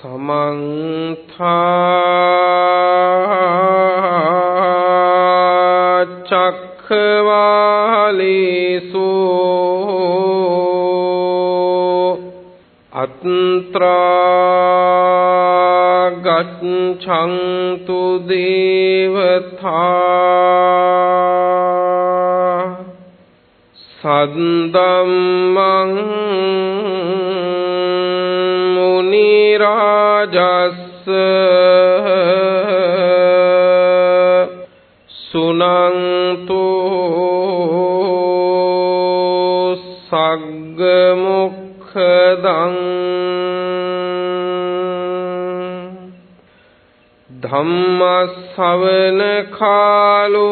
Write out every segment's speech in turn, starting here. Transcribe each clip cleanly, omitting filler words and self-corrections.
समन्था चक्रवालेषु अत्रा गच्छन्तु देवता सद्दम्मं मुनिराजस्य सुनन्तु सग्मुखदं धम्मश्रवण कालो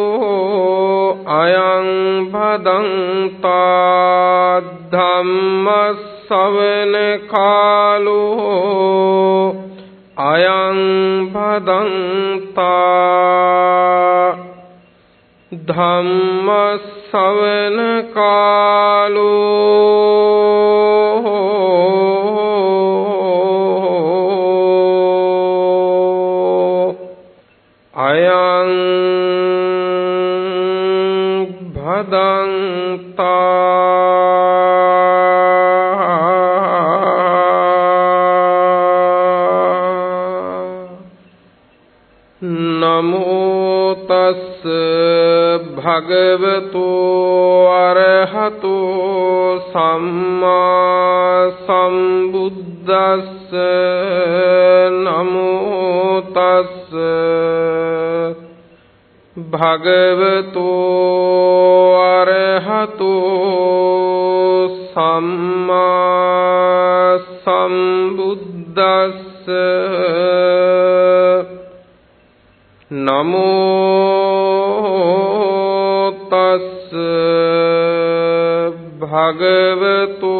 अयं भदन्ता धम्मश्रवण कालो अयं भदन्ता धम्मश्रवण कालो अयं भदन्ता नमो तस्स भगवतो अरहतो सम्मा सम्बुद्धस्स नमो तस्स भगवतो अरहतो सम्मा सम्बुद्धस्स नमो तस्स भगवतो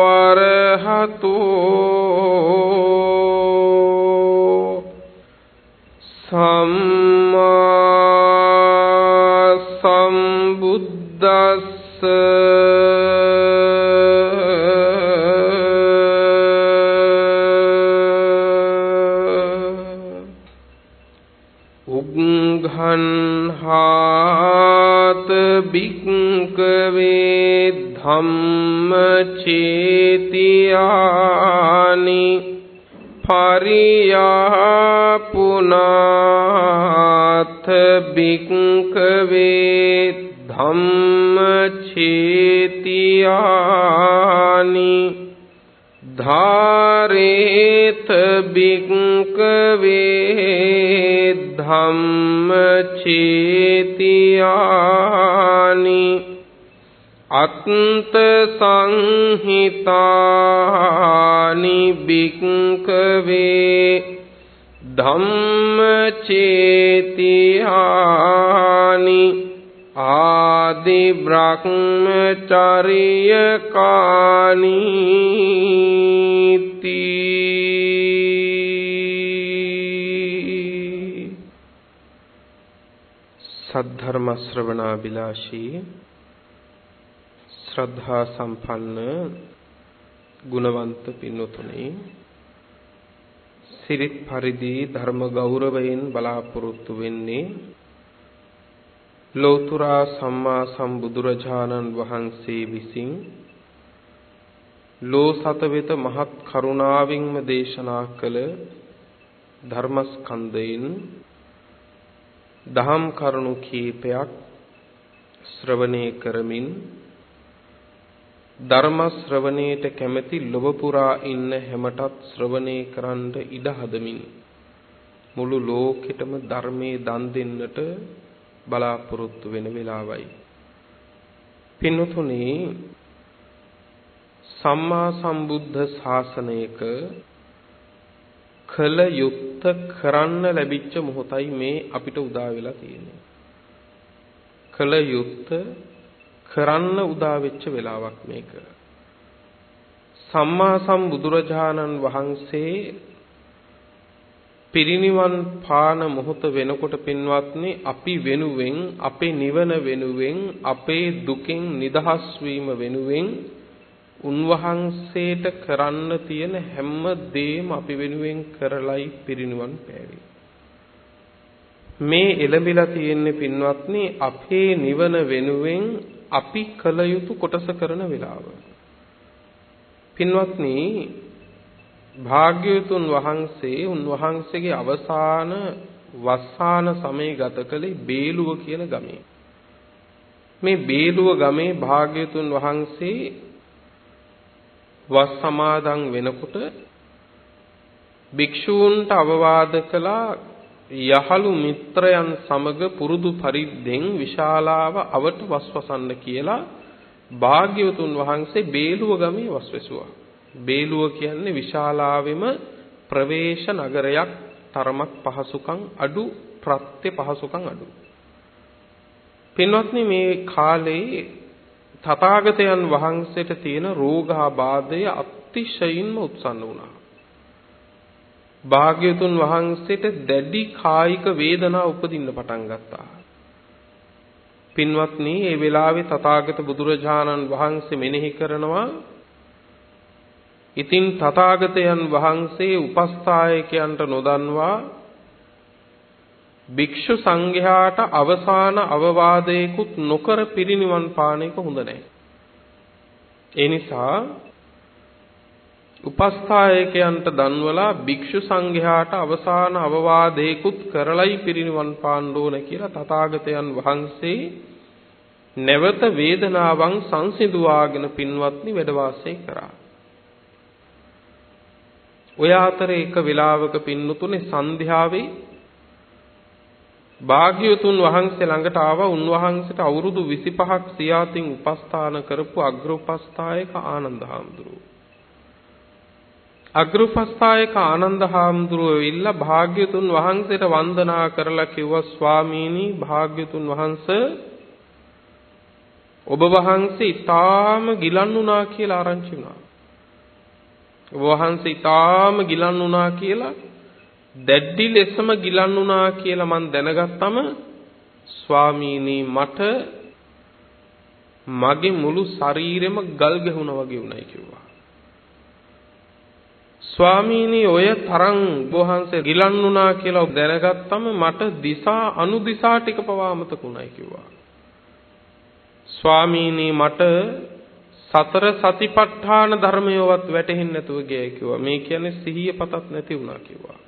अरहतो सम्मा सम्बुद्धस्स उग्घन्हात भिक्खवे धम्मचेतियानि पर्यापुनाथ भिक्खवे धम्मचेतियानि धारेत भिक्खवे धम्मचेतियानि अत्त संहितानि भिक्खवे धम्मचेतियानि आदि ब्रह्मचर्यकानीति सद्धर्म श्रवणाभिलाषी श्रद्धा संपन्न गुणवंत पिन्नुतुनी සිරිත් පරිදි ධර්ම ගෞරවයෙන් බලාපොරොත්තු වෙන්නේ ලෝතර සම්මා සම්බුදුරජාණන් වහන්සේ විසින් ලෝ සත වෙත මහත් කරුණාවෙන්ම දේශනා කළ ධර්මස්කන්ධයෙන් දහම් කරුණු කීපයක් ශ්‍රවණය කරමින් ධර්ම ශ්‍රවණයට කැමැති ලොව පුරා ඉන්න හැමටත් ශ්‍රවණය කරන්න ඉඩ හදමින් මුළු ලෝකෙටම ධර්මයේ දන් දෙන්නට බලාපොරොත්තු වෙන වෙලාවයි. පින්වතුනි, සම්මා සම්බුද්ධ ශාසනයක කල යුක්ත කරන්න ලැබිච්ච මොහොතයි මේ අපිට උදා වෙලා තියෙන්නේ. කල යුක්ත කරන්න උදා වෙච්ච වෙලාවක් මේක. සම්මා සම්බුදුරජාණන් වහන්සේ පිරිනිවන් පාන මොහොත වෙනකොට පින්වත්නි, අපි වෙනුවෙන්, අපේ නිවන වෙනුවෙන්, අපේ දුකෙන් නිදහස් වීම වෙනුවෙන් උන්වහන්සේට කරන්න තියෙන හැම දෙයක්ම අපි වෙනුවෙන් කරලයි පිරිනිවන් පෑවේ. මේ එළඹිලා තියෙන්නේ පින්වත්නි අපේ නිවන වෙනුවෙන් අපි කළ යුතු කොටස කරන වෙලාව. පින්වත්නි භාග්‍යවතුන් වහන්සේ උන්වහන්සේගේ අවසාන වස්සාන සමය ගත කළේ බේලුව කියන ගමේ. මේ බේලුව ගමේ භාග්‍යවතුන් වහන්සේ වස් සමාදන් වෙනකොට භික්ෂූන්ට අවවාද කළා යහළු මිත්‍රයන් සමග පුරුදු පරිද්දෙන් විශාලාව අවට වස්වසන්න කියලා භාග්‍යවතුන් වහන්සේ බේලුව ගමේ වස්වැසුවා. බේලුව කියන්නේ විශාලාවෙම ප්‍රවේශ නගරයක්, තරමක් පහසුකම් අඩු, ප්‍රත්‍ය පහසුකම් අඩු. පින්වත්නි මේ කාලේ තථාගතයන් වහන්සේට තියෙන රෝගාබාධය අතිශයින්ම උත්සන්න වුණා. භාග්‍යවතුන් වහන්සේට දැඩි කායික වේදනා උපදින්න පටන් ගත්තා. පින්වත්නි මේ වෙලාවේ තථාගත බුදුරජාණන් වහන්සේ මෙනෙහි කරනවා ඉතින් තථාගතයන් වහන්සේ උපස්ථායකයන්ට නොදන්වා භික්ෂු සංඝයාට අවසාන අවවාදයකුත් නොකර පිරිනිවන් පාන එක හොඳ නැහැ. ඒ නිසා උපස්ථායකයන්ට දන්වලා භික්ෂු සංඝයාට අවසාන අවවාදයකුත් කරලයි පිරිනිවන් පාන්න ඕන කියලා තථාගතයන් වහන්සේ නැවත වේදනාවන් සංසිඳුවාගෙන පින්වත්නි වැඩ වාසය කරා. ඔය අතරේ එක වෙලාවක පින්නතුනේ සන්ධ්‍යාවේ භාග්‍යවතුන් වහන්සේ ළඟට ආවා උන්වහන්සේට අවුරුදු 25ක් සියාතින් උපස්ථාන කරපු අග්‍රෝපස්ථායක ආනන්ද හාමුදුරුවෝ. අග්‍රෝපස්ථායක ආනන්ද හාමුදුරුවෝ ඇවිල්ලා භාග්‍යවතුන් වහන්සේට වන්දනා කරලා කිව්වා ස්වාමීනි භාග්‍යවතුන් වහන්සේ ඔබ වහන්සේ ඊටාම ගිලන් වුණා කියලා ආරංචි වුණා. ඔබ වහන්සේ ඊටාම ගිලන් වුණා කියලා දැඩි ලෙසම ගිලන් වුණා කියලා මම දැනගත්තම ස්වාමීනි මට මගේ මුළු ශරීරෙම ගල් ගැහුණා වගේ වුණයි කිව්වා. ස්වාමීනි ඔය තරම් වහන්සේ ගිලන් වුණා කියලා දැනගත්තම මට දිසා අනුදිසා ටික පවා අමතක වුණයි කිව්වා. ස්වාමීනි මට සතර සතිපට්ඨාන ධර්මයවත් වැටහෙන්නේ නැතුව ගියයි කිව්වා. මේ කියන්නේ සිහිය පතක් නැති වුණා කිව්වා.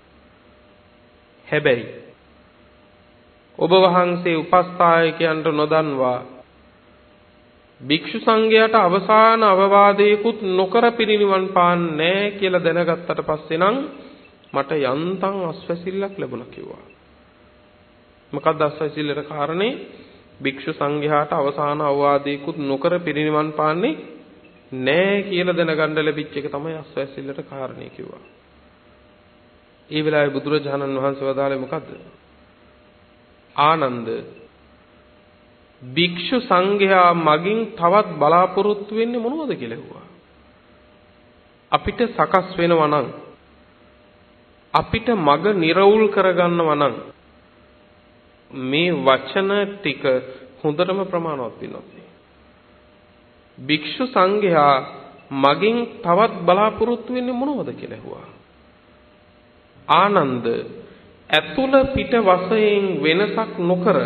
හැබැයි ඔබ වහන්සේ උපස්ථායකයන්ට නොදන්වා භික්ෂු සංඝයාට අවසාන අවවාදයකුත් නොකර පිරිනිවන් පාන්නේ නැහැ කියලා දැනගත්තට පස්සේ නම් මට යන්තම් අස්වැසිල්ලක් ලැබුණා කිව්වා. මොකක්ද අස්වැසිල්ලට කාරණේ? භික්ෂු සංඝයාට අවසාන අවවාදයකුත් නොකර පිරිනිවන් පාන්නේ නැහැ කියලා දැනගන්න ලැබිච්ච එක තමයි අස්වැසිල්ලට කාරණේ කිව්වා. ඒ වෙලාවේ බුදුරජාණන් වහන්සේ වදාළේ මොකද්ද? ආනන්ද භික්ෂු සංඝයා මගින් තවත් බලාපොරොත්තු වෙන්නේ මොනවද කියලා ඇහුවා. අපිට සකස් වෙනවා නම් අපිට මග නිර්වුල් කරගන්නවා නම් මේ වචන ටික හොඳටම ප්‍රමාණවත් වෙනවා. භික්ෂු සංඝයා මගින් තවත් බලාපොරොත්තු වෙන්නේ මොනවද කියලා ඇහුවා. ආනන්ද ඇතුළ පිට වශයෙන් වෙනසක් නොකර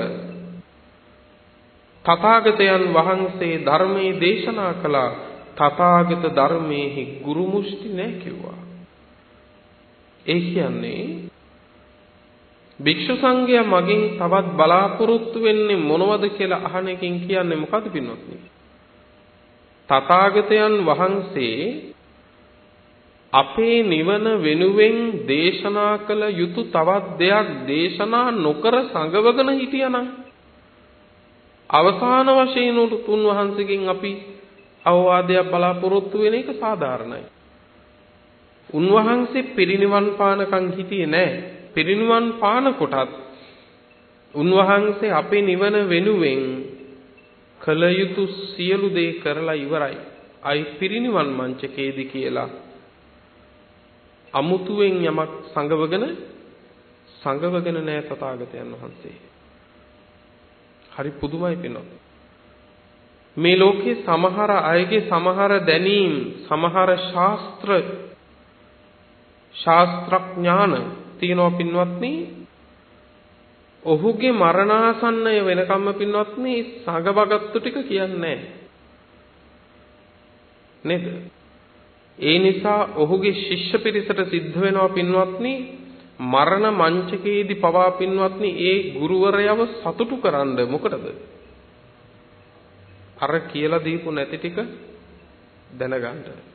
තථාගතයන් වහන්සේ ධර්මයේ දේශනා කළා. තථාගත ධර්මයේ ගුරු මුෂ්ටි නැහැ කිව්වා. ඒ කියන්නේ භික්ෂු සංඝයා මගින් තවත් බලාපොරොත්තු වෙන්නේ මොනවද කියලා අහන එකෙන් කියන්නේ මොකද පින්වත්නි? තථාගතයන් වහන්සේ අපේ නිවන වෙනුවෙන් දේශනා කළ යුතු තවත් දෙයක් දේශනා නොකර සංගවගෙන හිටියානම් අවසාන වශයෙන් උන්වහන්සේගෙන් අපි අවවාදයක් බලාපොරොත්තු වෙන එක සාධාරණයි. උන්වහන්සේ පිරිනිවන් පානකම් හිටියේ නැහැ. පිරිනිවන් පාන කොටත් උන්වහන්සේ අපේ නිවන වෙනුවෙන් කළ යුතු සියලු දේ කරලා ඉවරයි. අයි පිරිනිවන් මංචකයේදී කියලා අමුතුවෙන් යමක් සංගවගෙන නැහැ තථාගතයන් වහන්සේ. හරි පුදුමයි පිනොත්. මේ ලෝකේ සමහර අයගේ සමහර දැනීම්, සමහර ශාස්ත්‍රඥාන තියෙනවා පින්වත්නි. ඔහුගේ මරණාසන්නය වෙනකම්ම පින්වත්නි සගබගත්තු ටික කියන්නේ නේද? ඒ නිසා ඔහුගේ ශිෂ්‍ය පිරිසට සිද්ධ වෙනවා පින්වත්නි මරණ මංචකයේදී පවා පින්වත්නි ඒ ගුරුවරයව සතුටු කරන්න. මොකටද? අර කියලා දීපු නැති ටික දැනගන්න.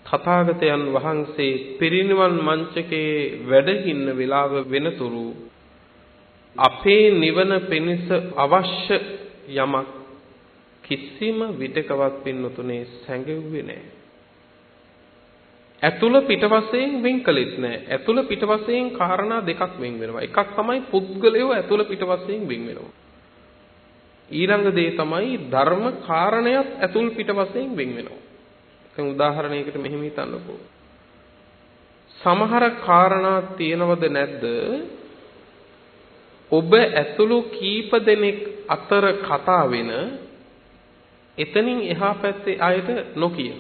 තථාගතයන් වහන්සේ පිරිනිවන් මංචකයේ වැඩ ඉන්න වෙලාව වෙනතුරු අපේ නිවන පිණිස අවශ්‍ය යමක් කිසිම විටකවත් පින්නතුනේ සැඟෙව්වේ නැහැ. ඇතුළ පිට වශයෙන් වෙන් කළෙත් නැහැ. ඇතුළ පිට වශයෙන් කාරණා දෙකක් වෙන් වෙනවා. එකක් තමයි පුද්ගලයෝ ඇතුළ පිට වශයෙන් වෙන් වෙනවා. ඊළඟ දේ තමයි ධර්ම කාරණයක් ඇතුළ පිට වශයෙන් වෙන් වෙනවා. දැන් උදාහරණයකට මෙහෙම හිතන්නකෝ. සමහර කාරණා තියෙනවද නැද්ද? ඔබ ඇතුළු කීප දෙනෙක් අතර කතා වෙන එතනින් එහා පැත්තේ අයට නොකියන.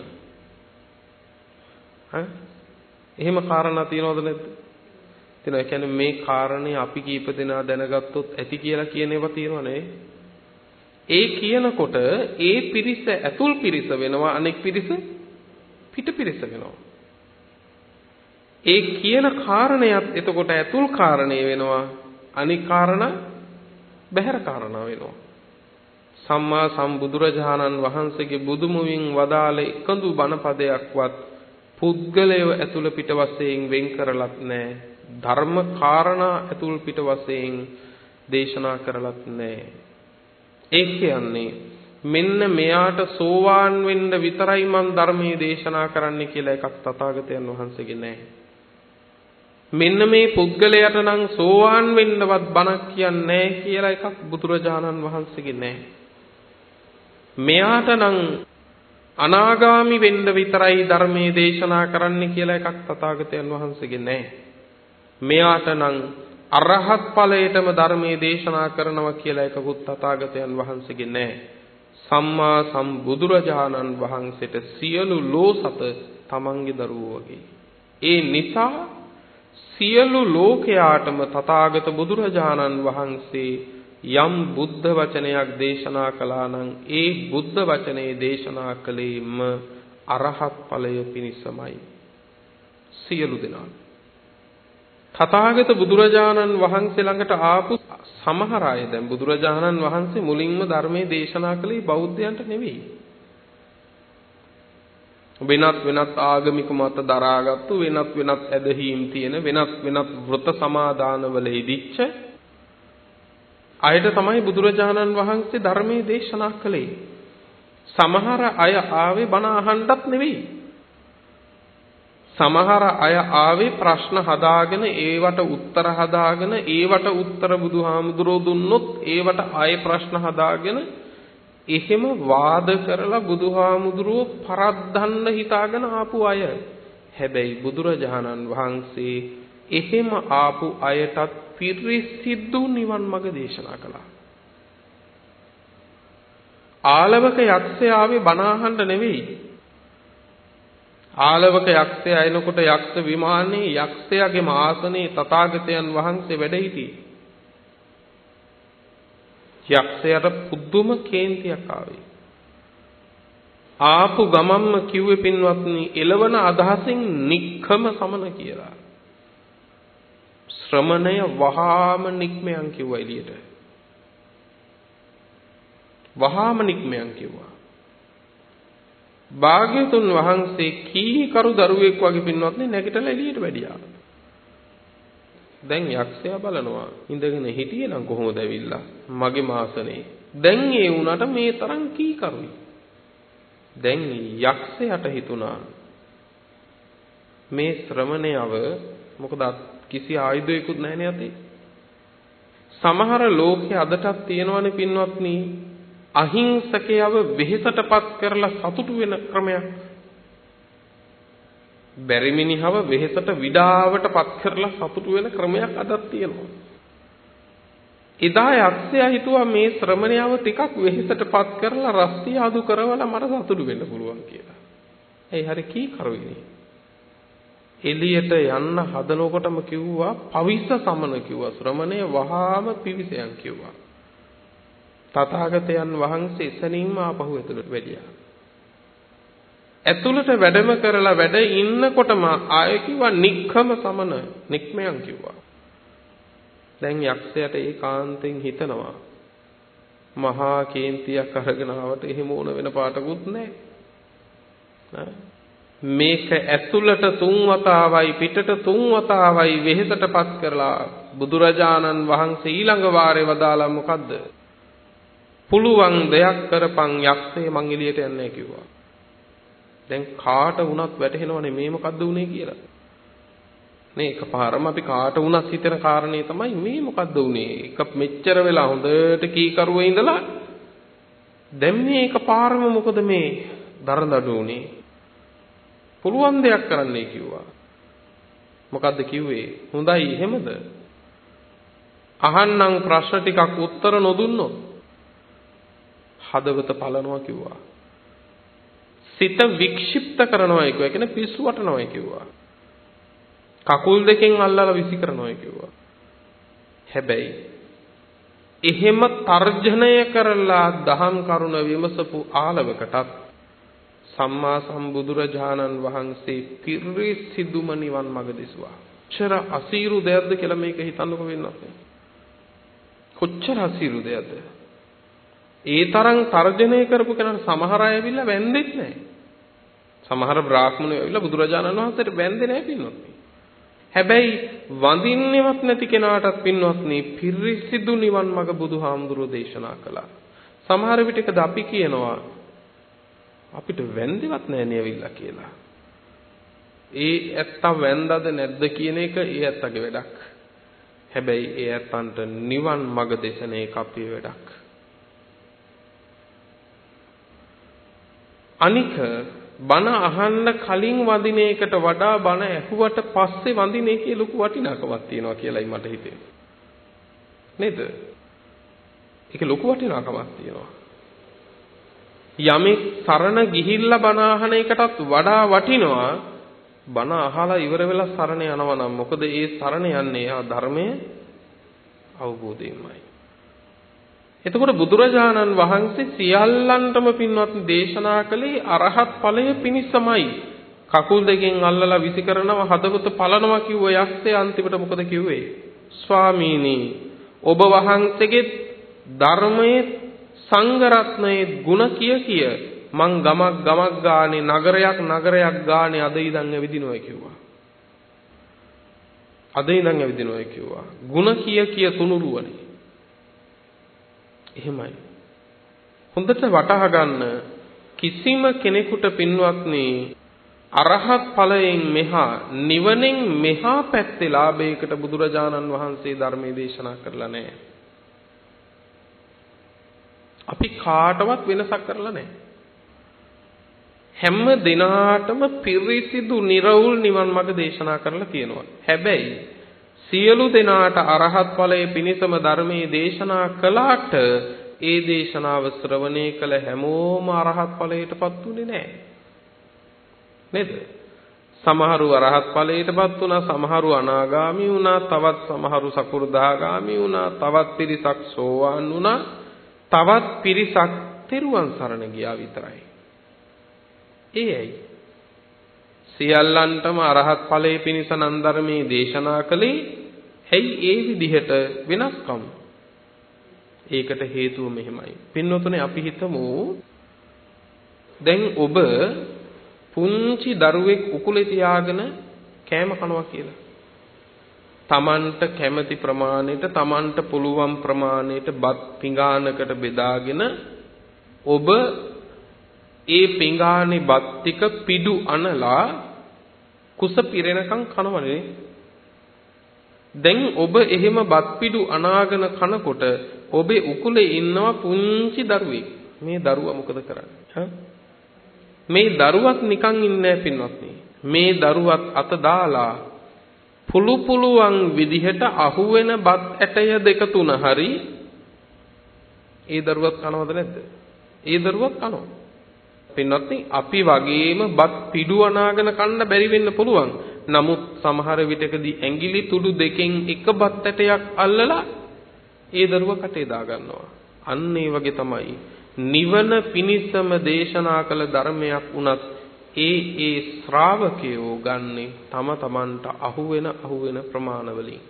එහෙම කාරණා තියෙනවද නැද්ද? තියෙනවා. ඒ කියන්නේ මේ කාරණේ අපි කීප දෙනා දැනගත්තොත් ඇති කියලා කියන ඒවා තියෙනවනේ. ඒ කියනකොට ඒ පිරිස ඇතුල් පිරිස වෙනවා, අනෙක් පිරිස පිට පිරිස වෙනවා. ඒ කියන කාරණයක් එතකොට ඇතුල් කාරණේ වෙනවා, අනික් කාරණා බහැර කාරණා වෙනවා. සම්මා සම්බුදුරජාණන් වහන්සේගේ බුදුමුවින් වදාළ එකඳු බණපදයක්වත් පුද්ගලයව ඇතුළ පිට වශයෙන් වෙන් කරලත් නැහැ. ධර්ම කාරණා ඇතුළ පිට වශයෙන් දේශනා කරලත් නැහැ. ඒ කියන්නේ මෙන්න මෙයාට සෝවාන් වෙන්න විතරයි මම ධර්මයේ දේශනා කරන්න කියලා එකක් තථාගතයන් වහන්සේගේ නැහැ. මෙන්න මේ පුද්ගලයාට නම් සෝවාන් වෙන්නවත් බණක් කියන්නේ නැහැ කියලා එකක් බුදුරජාණන් වහන්සේගේ නැහැ. මෙයාට නම් අනාගාමි වෙන්න විතරයි ධර්මයේ දේශනා කරන්න කියලා එකක් තථාගතයන් වහන්සේගේ නැහැ. මෙයාට නම් අරහත් ඵලයටම ධර්මයේ දේශනා කරනවා කියලා එකකුත් තථාගතයන් වහන්සේගේ නැහැ. සම්මා සම්බුදුරජාණන් වහන්සේට සියලු ලෝසත තමන්ගේ දරුවෝ වගේ. ඒ නිසා සියලු ලෝකයාටම තථාගත බුදුරජාණන් වහන්සේ යම් බුද්ධ වචනයක් දේශනා කළා නම් ඒ බුද්ධ වචනේ දේශනා කළේම අරහත් ඵලය පිණිසමයි. සියලු දෙනා තථාගත බුදුරජාණන් වහන්සේ ළඟට ආපු සමහර අය දැන් බුදුරජාණන් වහන්සේ මුලින්ම ධර්මයේ දේශනා කළේ බෞද්ධයන්ට නෙවෙයි. වෙනත් ආගමික මත දරාගත්තු වෙනත් ඇදහිම් තියෙන වෙනත් වෘත සමාදානවල ඉදිච්ච අයට තමයි බුදුරජාණන් වහන්සේ ධර්මයේ දේශනා කළේ. සමහර අය ආවේ බණ අහන්නත් නෙවෙයි. සමහර අය ආවේ ප්‍රශ්න හදාගෙන ඒවට උත්තර හදාගෙන ඒවට උත්තර බුදුහාමුදුරෝ දුන්නොත් ඒවට ආයේ ප්‍රශ්න හදාගෙන එහෙම වාද කරලා බුදුහාමුදුරෝ පරද්දන්න හිතාගෙන ආපු අය. හැබැයි බුදුරජාණන් වහන්සේ එහෙම ආපු අයටත් පිරිසිදු නිවන් මඟ දේශනා කළා. ආලවක යක්ෂයා ආවේ බණ අහන්න නෙවෙයි. ආලවක යක්ෂයා එනකොට යක්ෂ විමානයේ යක්ෂයාගේම ආසනයේ තථාගතයන් වහන්සේ වැඩ සිටියේ. යක්ෂයාට පුදුම කේන්තියක් ආවේ. ආපු ගමම්ම කිව්වේ පින්වත්නි එළවන අදහසින් නික්කම සමන කියලා. ශ්‍රමණය වහාම නික්මයන් කිව්වා එළියට. වහාම නික්මයන් කිව්වා. භාග්‍යතුන් වහන්සේ කීකරු දරුවෙක් වගේ පින්වත්නි නැගිටලා එළියට වැඩියා. දැන් යක්ෂයා බලනවා ඉඳගෙන හිටියේ නම් කොහොමද ඇවිල්ලා මගේ මාසනේ. දැන් ඒ වුණාට මේ තරම් කීකරුයි. දැන් යක්ෂයාට හිතුණා මේ ශ්‍රමණයව මොකද කිසි ආයුධයකුත් නැහැ නේ අතේ. සමහර ලෝකයේ අදටත් තියෙනවනේ පින්වත්නි අහිංසකයව වෙහෙසටපත් කරලා සතුටු වෙන ක්‍රමයක්. බැරි මිනිහව වෙහෙසට විඩාවටපත් කරලා සතුටු වෙන ක්‍රමයක් අදත් තියෙනවා. එදා යක්ෂයා හිතුවා මේ ශ්‍රමණයව ටිකක් වෙහෙසටපත් කරලා රස්ති ආදු කරවලා මට සතුටු වෙන්න පුළුවන් කියලා. ඒ හරි කීකරුයිනේ. එළියට යන්න හදනකොටම කිව්වා පවිස්ස සමන කිව්වා. ශ්‍රමණය වහාම පිවිසයන් කිව්වා. තථාගතයන් වහන්සේ එසනින්ම ආපහු ඇතුළට වැඩියා. ඇතුළට වැඩම කරලා වැඩ ඉන්නකොටම ආයෙ කිව්වා නික්ඛම සමන නික්මයන් කිව්වා. දැන් යක්ෂයාට ඒකාන්තයෙන් හිතනවා මහා කේන්තියක් අරගෙන ආවට එහෙම ඕන වෙන පාටකුත් නැහැ. මේක ඇතුළට 3 වතාවයි පිටට 3 වතාවයි වෙහෙසටපත් කරලා බුදුරජාණන් වහන්සේ ඊළඟ වාරේ වදාලා මොකද්ද? පුළුවන් දෙයක් කරපන් යක්ෂේ මං එළියට යන්නේ කිව්වා. දැන් කාට වුණත් වැටහෙනවනේ මේ මොකද්ද උනේ කියලා. නේ එකපාරම අපි කාට වුණත් හිතෙන කාරණේ තමයි මේ මොකද්ද උනේ? එක මෙච්චර වෙලා හොඳට කීකරුවේ ඉඳලා දැන් මේ එකපාරම මොකද මේ දරදඬු උනේ? පුළුවන් දෙයක් කරන්නයි කිව්වා. මොකද්ද කිව්වේ? හොඳයි එහෙමද? අහන්නම් ප්‍රශ්න ටිකක් උත්තර නොදුන්නොත් හදවත පලනවා කිව්වා. සිත වික්ෂිප්ත කරනවා කිව්වා. ඒ කියන්නේ පිස්සු වටනවා කිව්වා. කකුල් දෙකෙන් අල්ලලා විසි කරනවා කිව්වා. හැබැයි එහෙම තර්ජනය කරලා දහම් කරුණ විමසපු ආලවකටත් සම්මා සම්බුදුරජාණන් වහන්සේ පිරිසිදුම නිවන් මඟ දිසුවා. කොච්චර අසීරු දෙයක්ද කියලා මේක හිතන්නකො වෙන්නත්. කොච්චර අසීරු දෙයක්ද? ඒ තරම් තර්ජනය කරපු කෙනාට සමහර අය ඇවිල්ලා වැන්දෙත් නැහැ. සමහර බ්‍රාහ්මණයෝ ඇවිල්ලා බුදුරජාණන් වහන්සේට වැන්දේ නැහැ පින්වත්. හැබැයි වඳින්නේවත් නැති කෙනාටත් පින්වත්නි පිරිසිදු නිවන් මඟ බුදුහාමුදුරුවෝ දේශනා කළා. සමහර විටකද අපි කියනවා අපිට වැන්දෙවත් නැහැ නේ කියලා. ඒ ඇත්ත වැන්දද නැද්ද කියන එක ඒ ඇත්තගේ වැඩක්. හැබැයි ඒ ඇත්තන්ට නිවන් මඟ දේශන එක අපේ වැඩක්. අනික බණ අහන්න කලින් වඳින එකට වඩා බණ ඇහුවට පස්සේ වඳින එකේ ලොකු වටිනාකමක් තියෙනවා කියලායි මට හිතෙන්නේ. නේද? ඒකේ ලොකු වටිනාකමක් තියෙනවා. යමෙක් සරණ ගිහිල්ලා බණ අහන එකටත් වඩා වටිනවා බණ අහලා ඉවර වෙලා සරණ යනවා නම්. මොකද ඒ සරණ යන්නේ ආ ධර්මයේ අවබෝධයෙන්මයි. එතකොට බුදුරජාණන් වහන්සේ සියල්ලන්ටම පින්වත් දේශනා කළේ අරහත් ඵලය පිණිසමයි. කකුල් දෙකෙන් අල්ලලා විසි කරනවා හදවත පලනවා කිව්ව යක්ෂයා අන්තිමට මොකද කිව්වේ? ස්වාමීනි ඔබ වහන්සේගේ ධර්මයේ සංඝ රත්නයේ ගුණ කිය මං ගමක් ගානේ නගරයක් ගානේ අද ඉඳන් ඇවිදිනවා කිව්වා. අද ඉඳන් ඇවිදිනවා කිව්වා. ගුණ කිය තුනුරුවනේ. එහෙමයි. හොඳට වටහා ගන්න කිසිම කෙනෙකුට පින්වත්නි අරහත් ඵලයෙන් මෙහා නිවනෙන් මෙහා පැත්තේ ලාභයකට බුදුරජාණන් වහන්සේ ධර්මයේ දේශනා කරලා නැහැ. අපි කාටවත් වෙනසක් කරලා නැහැ. හැම දිනාටම පිරිසිදු නිර්වුල් නිවන් මඟ දේශනා කරලා තියෙනවා. හැබැයි සියලු දෙනාට අරහත් ඵලයේ පිණිසම ධර්මයේ දේශනා කළාට ඒ දේශනාව ශ්‍රවණය කළ හැමෝම අරහත් ඵලයටපත් උනේ නැහැ. නේද? සමහරු අරහත් ඵලයටපත් වුණා, සමහරු අනාගාමී වුණා, තවත් සමහරු සකු르දාගාමී වුණා, තවත් පිරිසක් සෝවාන් වුණා, තවත් පිරිසක් තෙරුවන් සරණ ගියා විතරයි. ඒයි සියල්ලන්ටම අරහත් ඵලයේ පිණිස නම් ධර්මයේ දේශනා කළේ ඇයි ඒ විදිහට වෙනස්කම්? ඒකට හේතුව මෙහෙමයි. පින්වතුනි අපි හිතමු දැන් ඔබ පුංචි දරුවෙක් උකුලේ තියාගෙන කෑම කනවා කියලා. Tamanට කැමති ප්‍රමාණයට Tamanට පුළුවන් ප්‍රමාණයට බත් පිඟානකට බෙදාගෙන ඔබ ඒ පිඟානේ බත් ටික පිඩු අනලා කුස පිරෙනකන් කනවනේ. දැන් ඔබ එහෙම බත් පිඩු අනාගෙන කනකොට ඔබේ උකුලේ ඉන්නවා පුංචි දරුවෙක්. මේ දරුවා මොකද කරන්නේ? මේ දරුවත් නිකන් ඉන්නේ නැහැ පින්වත්නි. මේ දරුවත් අත දාලා පුළුවන් විදිහට අහුවෙන බත් ඇටය දෙක තුන හරි ඒ දරුවත් කනවද නැද්ද? ඒ දරුවත් කනවා. පින්වත්නි අපි වගේම බත් පිඩු අනාගෙන කන්න බැරි වෙන්න පුළුවන්. නමුත් සමහර විටකදී ඇඟිලි තුඩු දෙකෙන් එක බත් ඇටයක් අල්ලලා ඒ දරුවා කටේ දා ගන්නවා. අන්න ඒ වගේ තමයි නිවන පිණිසම දේශනා කළ ධර්මයක් උනත් ඒ ශ්‍රාවකයෝ ගන්නේ තම තමන්ට අහුවෙන ප්‍රමාණවලින්.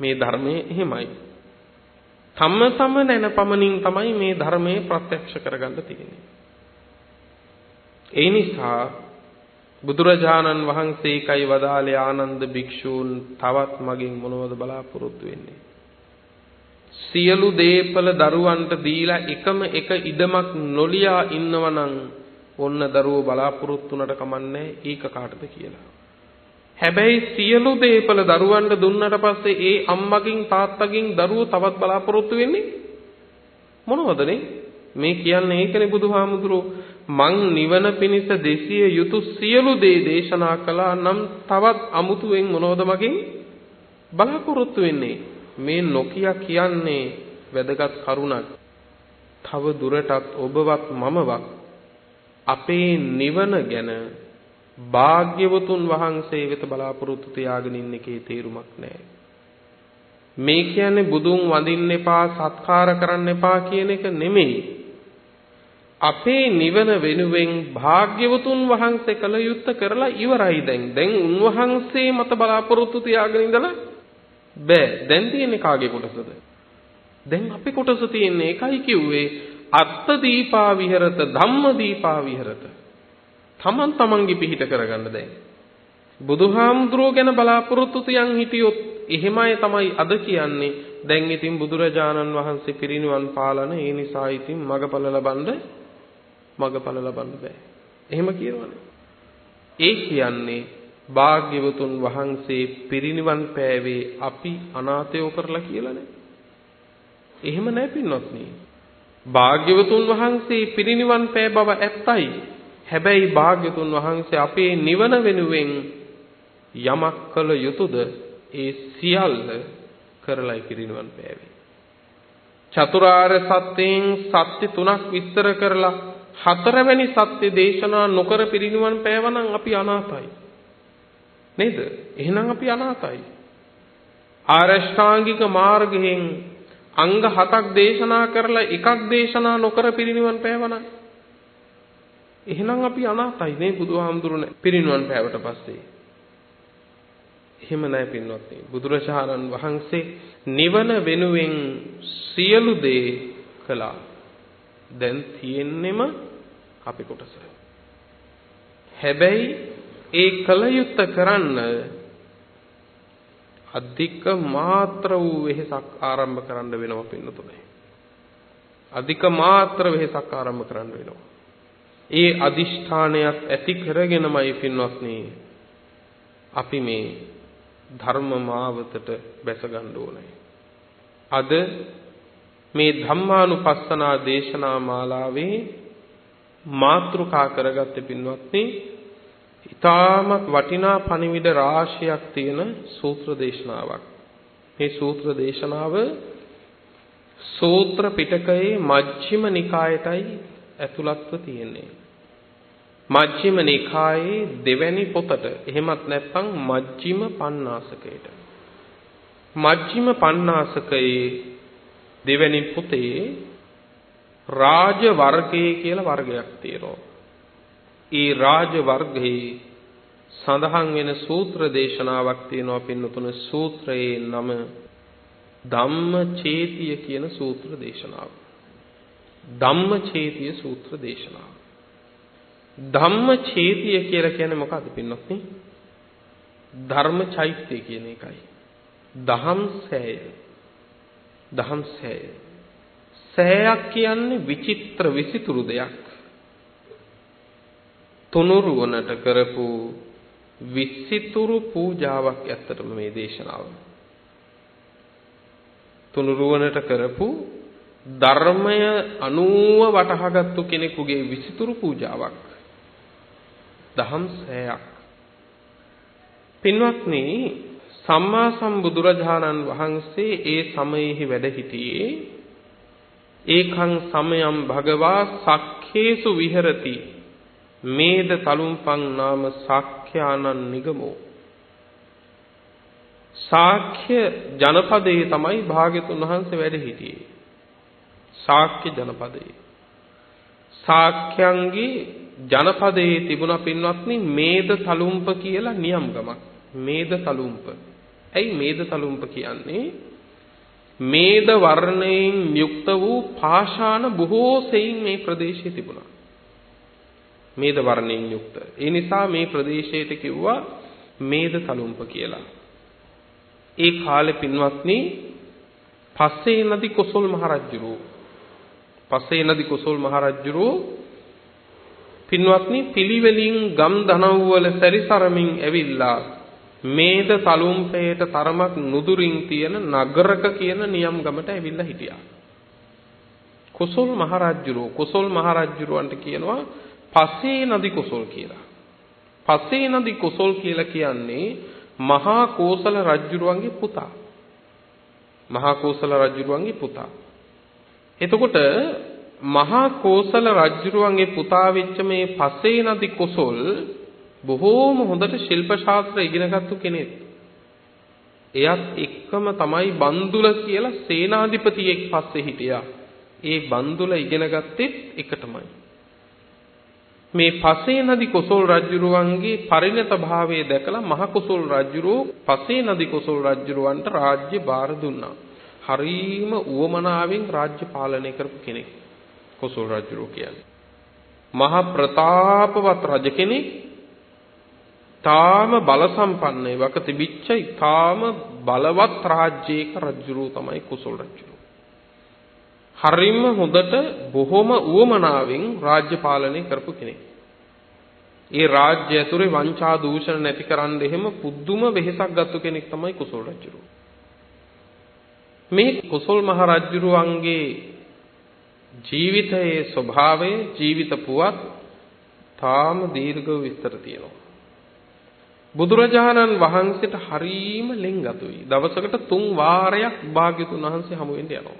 මේ ධර්මයේ එහෙමයි. තම නැන පමණින් තමයි මේ ධර්මයේ ප්‍රත්‍යක්ෂ කරගන්න තියෙන්නේ. ඒ නිසා බුදුරජාණන් වහන්සේකයි වදාළේ ආනන්ද භික්ෂූන් තවත් මගෙන් මොනවද බලාපොරොත්තු වෙන්නේ? සියලු දේපල දරුවන්ට දීලා එකම එක ඉඩමක් නොලියා ඉන්නවනම් ඔන්න දරුවෝ බලාපොරොත්තු උනට කමන්නේ ඒක කාටද කියලා. හැබැයි සියලු දේපල දරුවන්ට දුන්නට පස්සේ ඒ අම්මගෙන් තාත්තගෙන් දරුවෝ තවත් බලාපොරොත්තු වෙන්නේ මොනවදනේ? මේ කියන්නේ ඒකනේ බුදුහාමුදුරෝ මං නිවන පිණිස දෙසිය යුතු සියලු දේ දේශනා කළා නම් තවත් අමුතුවෙන් මොනවද මගෙන් බලාපොරොත්තු වෙන්නේ? මේ නොකිය කියන්නේ වැදගත් කරුණක්. තව දුරටත් ඔබවත් මමවත් අපේ නිවන ගැන භාග්‍යවතුන් වහන්සේ වෙත බලාපොරොත්තු තියාගෙන ඉන්න එකේ තේරුමක් නැහැ. මේ කියන්නේ බුදුන් වඳින්න එපා, සත්කාර කරන්න එපා කියන එක නෙමෙයි. අපේ නිවන වෙනුවෙන් භාග්‍යවතුන් වහන්සේ කළ යුත්තේ කරලා ඉවරයි දැන්. දැන් උන්වහන්සේ මත බලාපොරොත්තු තියාගෙන ඉඳලා බෑ. දැන් තියෙන්නේ කාගේ කොටසද? දැන් අපේ කොටස තියෙන්නේ එකයි කිව්වේ අත්ත දීපා විහෙරත ධම්ම දීපා විහෙරත. තමන්ගේ පිහිට කරගන්න දැන්. බුදුහාමුදුරුවෝ ගැන බලාපොරොත්තු තියන් හිටියොත් එහෙමයි තමයි අද කියන්නේ. දැන් ඉතින් බුදුරජාණන් වහන්සේ පිරිනිවන් පාලන ඒ නිසා ඉතින් මගපල ලබන්න බෑ. එහෙම කියනවනේ. ඒ කියන්නේ භාග්‍යවතුන් වහන්සේ පිරිනිවන් පෑවේ අපි අනාථයෝ කරලා කියලානේ. එහෙම නැහැ පින්වත්නි. භාග්‍යවතුන් වහන්සේ පිරිනිවන් පෑ බව ඇත්තයි. හැබැයි භාග්‍යවතුන් වහන්සේ අපේ නිවන වෙනුවෙන් යමක් කළ යුතුද ඒ සියල්ල කරලයි පිරිනිවන් පෑවේ. චතුරාර්ය සත්‍යයෙන් සත්‍ය තුනක් විස්තර කරලා හතරවැනි සත්‍ය දේශනා නොකර පිරිනිවන් පෑවනම් අපි අනාථයි. නේද? එහෙනම් අපි අනාථයි. ආරෂ්ඨාංගික මාර්ගයෙන් අංග 7ක් දේශනා කරලා එකක් දේශනා නොකර පිරිනිවන් පෑවනම් එහෙනම් අපි අනාථයි නේ බුදුහාමුදුරනේ පිරිනිවන් පෑවට පස්සේ. එහෙම නැහැ පින්වත්නි. බුදුරජාණන් වහන්සේ නිවන වෙනුවෙන් සියලු දේ කළා. දැන් තියෙන්නෙම අපි කොටස. හැබැයි ඒ කල යුත්තේ කරන්න අධික මාත්‍ර වූ වෙහසක් ආරම්භ කරන්න වෙනවා පින්නතුනේ. අධික මාත්‍ර වෙහසක් ආරම්භ කරන්න වෙනවා. ඒ අදිෂ්ඨානයක් ඇති කරගෙනමයි පින්වත්නි අපි මේ ධර්ම මාවතට බැස ගන්න ඕනේ. අද මේ ධම්මානුපස්සනා දේශනා මාලාවේ මාතෘකා කරගත්තේ පින්වත්නි ඉතාමත් වටිනා පණිවිඩ රාශියක් තියෙන සූත්‍ර දේශනාවක්. මේ සූත්‍ර දේශනාව සූත්‍ර පිටකයේ මජ්ක්‍ධිම නිකායටයි ඇතුළත්ව තියෙන්නේ. මජ්ක්‍ධිම නිකායේ දෙවැනි පොතට එහෙමත් නැත්නම් මජ්ක්‍ධිම පඤ්ඤාසකයට. මජ්ක්‍ධිම පඤ්ඤාසකයේ දෙවැනි පොතේ රාජ වර්ගයේ කියලා වර්ගයක් තියෙනවා. ඒ රාජ වර්ගයේ සඳහන් වෙන සූත්‍ර දේශනාවක් තියෙනවා පින්නතුනේ. සූත්‍රයේ නම ධම්මචේතිය කියන සූත්‍ර දේශනාව. ධම්මචේතිය සූත්‍ර දේශනාව. ධම්මචේතිය කියලා කියන්නේ මොකක්ද පින්නොත්නි? ධර්ම චෛත්‍ය කියන එකයි. දහම් සෑය. දහම් සෑය. සෑයක් කියන්නේ විචිත්‍ර විසිතුරු දෙයක්. තුනුරුවනට කරපු විසිතුරු පූජාවක් ඇත්තටම මේ දේශනාව. තුනුරුවනට කරපු ධර්මය අනුව වටහාගත්තු කෙනෙකුගේ විසිතුරු පූජාවක්. දහම් සෑයක්. පින්වත්නි, සම්මා සම්බුදුරජාණන් වහන්සේ ඒ සමයෙහි වැඩ සිටියේ ඒකං සමයං භගවා සක්ඛේසු විහෙරති මේද තලුම්පං නාම සාක්ඛ්‍යානං නිගමෝ. සාක්‍ය ජනපදයේ තමයි භාග්‍යතුන් වහන්සේ වැඩ සිටියේ. සාක්‍ය ජනපදයේ. සාක්‍යයන්ගේ ජනපදයේ තිබුණ පින්වත්නි මේද තලුම්ප කියලා නියම් ගමක්. මේද තලුම්ප. ඇයි මේද තලුම්ප කියන්නේ? මේද වර්ණයෙන් යුක්ත වූ පාෂාණ බොහෝ සෙයින් මේ ප්‍රදේශයේ තිබුණා. මේද වර්ණයෙන් යුක්ත. ඒ නිසා මේ ප්‍රදේශයට කිව්වා මේද තලුම්ප කියලා. ඒ කාලේ පින්වත්නි පස්සේ නදි කොසල් මහරජුරෝ පින්වත්නි පිළිවෙලින් ගම් දනව්වල සැරිසරමින් ඇවිල්ලා මේද තලුම්පේට තරමක් නුදුරින් තියෙන නගරක කියන නියම් ගමට ඇවිල්ලා හිටියා. කොසල් මහරජුරවන්ට කියනවා පස්සේ නදි කොසල් කියලා. පස්සේ නදි කොසල් කියලා කියන්නේ මහා කෝසල රජුරුවන්ගේ පුතා. එතකොට මහා කෝසල රජුරුවන්ගේ පුතා වෙච්ච මේ පස්සේ නදි කොසල් බොහෝම හොඳට ශිල්ප ශාස්ත්‍ර ඉගෙනගත්තු කෙනෙක්. එයත් එක්කම තමයි බන්දුල කියලා සේනාධිපතියෙක් පස්සේ හිටියා. ඒ බන්දුල ඉගෙන ගත්තෙත් එකටමයි. මේ පස්සේ නදි කොසල් රජුරුවන්ගේ පරිණත භාවය දැකලා මහ කොසල් රජුරෝ පස්සේ නදි කොසල් රජුරවන්ට රාජ්‍ය භාර දුන්නා. හරීම උවමනාවෙන් රාජ්‍ය පාලනය කරපු කෙනෙක් කොසල් රජුරෝ කියන්නේ. මහ ප්‍රතාපවත් රජ කෙනෙක්. තාම බල සම්පන්නයි වක තිබිච්ච තාම බලවත් රාජ්‍යයක රජුරෝ තමයි කොසල් රජුරෝ. හරිම හොඳට බොහොම උවමනාවෙන් රාජ්‍ය පාලනය කරපු කෙනෙක්. ඒ රාජ්‍ය ඇතුලේ වංචා දූෂණ නැති කරන්න එහෙම පුදුම වෙහෙසක් ගත්ත කෙනෙක් තමයි කොසල් රජුරෝ. මේ කොසල් මහ රජුරුවන්ගේ ජීවිතයේ ස්වභාවය ජීවිත පුවත් තාම දීර්ඝව විස්තර තියෙනවා. බුදුරජාණන් වහන්සේට හරීම ලෙන්ගතුයි. දවසකට 3 වාරයක් භාග්‍යතුන් වහන්සේ හමු වෙන්න යනවා.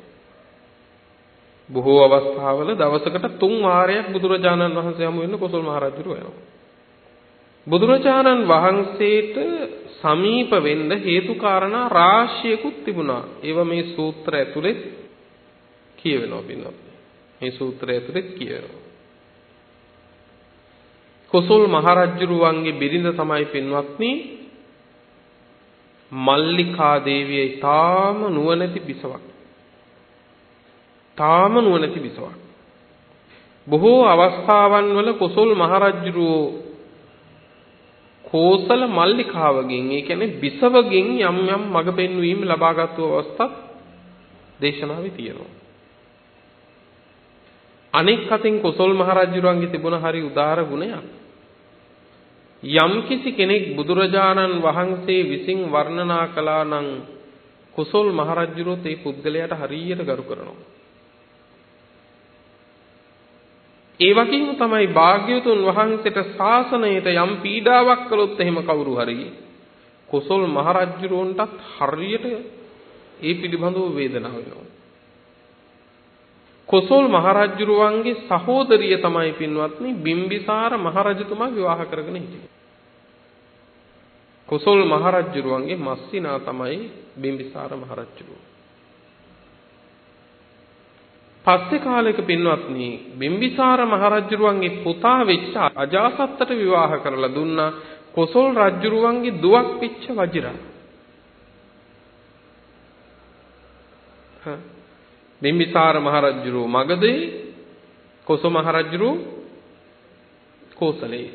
බොහෝ අවස්ථාවල දවසකට 3 වාරයක් බුදුරජාණන් වහන්සේ හමු වෙන්න කොසල් මහ රජුරුව යනවා. බුදුරජාණන් වහන්සේට සමීප වෙන්න හේතු කාරණා රාශියකුත් තිබුණා. ඒවා මේ සූත්‍ර ඇතුලේ කියවෙනවා පින්නත්. මේ සූත්‍රය ඇතුලේ කියවෙනවා. කොසල් මහ රජුරුවන්ගේ බිරිඳ තමයි පින්වත්නි මල්ලිකා දේවිය. තාම නුවණැති බිසවක්. බොහෝ අවස්ථාවන් වල කොසල් මහ රජුරුවෝ කෝසල මල්ලිකාවගෙන්, ඒ කියන්නේ බිසවගෙන් යම් මඟ පෙන්වීම ලබාගත්තු අවස්ථා දේශනාවේ තියෙනවා. අනෙක් අතින් කොසල් මහ රජුරුවන්ගේ තිබුණ හරි උදාර ගුණයක්. යම් කිසි කෙනෙක් බුදුරජාණන් වහන්සේ විසින් වර්ණනා කළා නම් කොසල් මහ රජුරුවෝ ඒ පුද්ගලයාට හරියට ගරු කරනවා. ඒ වගේම තමයි භාග්‍යවතුන් වහන්සේට ශාසනයට යම් පීඩාවක් කළොත් එහෙම කවුරු හරි කොසල් මහ රජුරුවන්ටත් හරියට ඒ පිළිබඳව වේදනාව වෙනවා. කොසල් මහ රජුරුවන්ගේ සහෝදරිය තමයි පින්වත්නි බිම්බිසාර මහ රජතුමා විවාහ කරගෙන හිටියේ. කොසල් මහ රජුරුවන්ගේ මස්සිනා තමයි බිම්බිසාර මහ රජුරුව. පස්සේ කාලයක පින්වත්නි බිම්බිසාර මහ රජුරුවන්ගේ පුතා වෙච්ච අජාසත්තට විවාහ කරලා දුන්නා කොසල් රජුරුවන්ගේ දුවක් වෙච්ච වජිරා. බිම්බිසාර මහ රජුරුව මගධේ, කොසල් මහ රජුරුව කෝසලේ.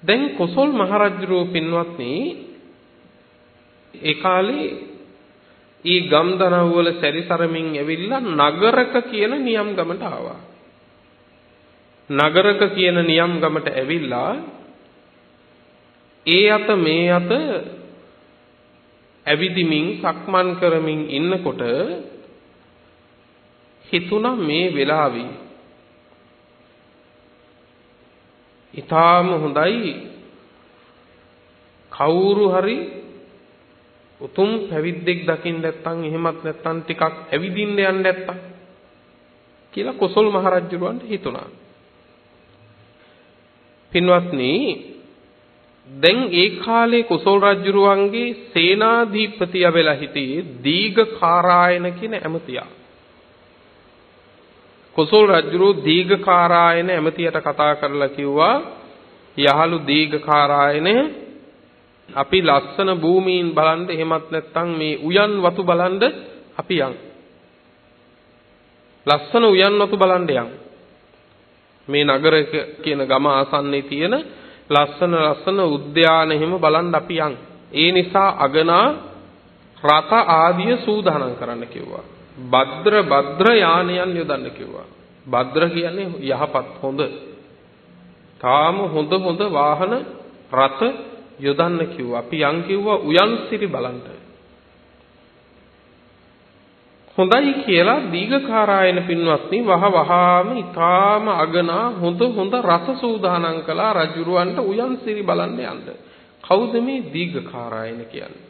දැන් කොසල් මහ රජුරුව පින්වත්නි ඒ කාලේ ඊ ගම්දනව් වල සැරිසරමින් ඇවිල්ලා නගරක කියන නියම් ගමට ආවා. නගරක කියන නියම් ගමට ඇවිල්ලා ඒ අත මේ අත ඇවිදිමින් සක්මන් කරමින් ඉන්නකොට හිතුණා මේ වෙලාවේ ඊටාම හොඳයි කවුරු හරි උතුම් පැවිද්දෙක් දකින්න නැත්නම් එහෙමත් නැත්නම් ටිකක් ඇවිදින්න යන්න නැත්නම් කියලා කොසල් මහරජුරවන්ට හිතුණා. පින්වත්නි, දැන් ඒ කාලේ කොසල් රජුරුවන්ගේ සේනාධිපතිය වෙලා හිටියේ දීඝකාරායන කියන ඇමතියා. කොසල් රජුරෝ දීඝකාරායන ඇමතියට කතා කරලා කිව්වා, යහළු දීඝකාරායන, අපි ලස්සන භූමීන් බලන්න එහෙමත් නැත්නම් මේ උයන් වතු බලන්න අපි යන්. ලස්සන උයන් වතු බලන්න යන්. මේ නගරක කියන ගම ආසන්නයේ තියෙන ලස්සන උද්‍යාන එහෙම බලන්න අපි යන්. ඒ නිසා අගනා රත ආදිය සූදානම් කරන්න කිව්වා. භද්‍ර යානයන් යොදන්න කිව්වා. භද්‍ර කියන්නේ යහපත් හොඳ. තාම හොඳ වාහන රත යොදන්න කිව්වා. අපි යන් කිව්වා උයන් සිරි බලන්න. හොඳයි කියලා දීඝකාරායන පින්වත්නි වහවහාම ඊටාම අගනා හොඳ රස සූදානම් කළා රජුරවන්ට උයන් සිරි බලන්න යන්න. කවුද මේ දීඝකාරායන කියන්නේ?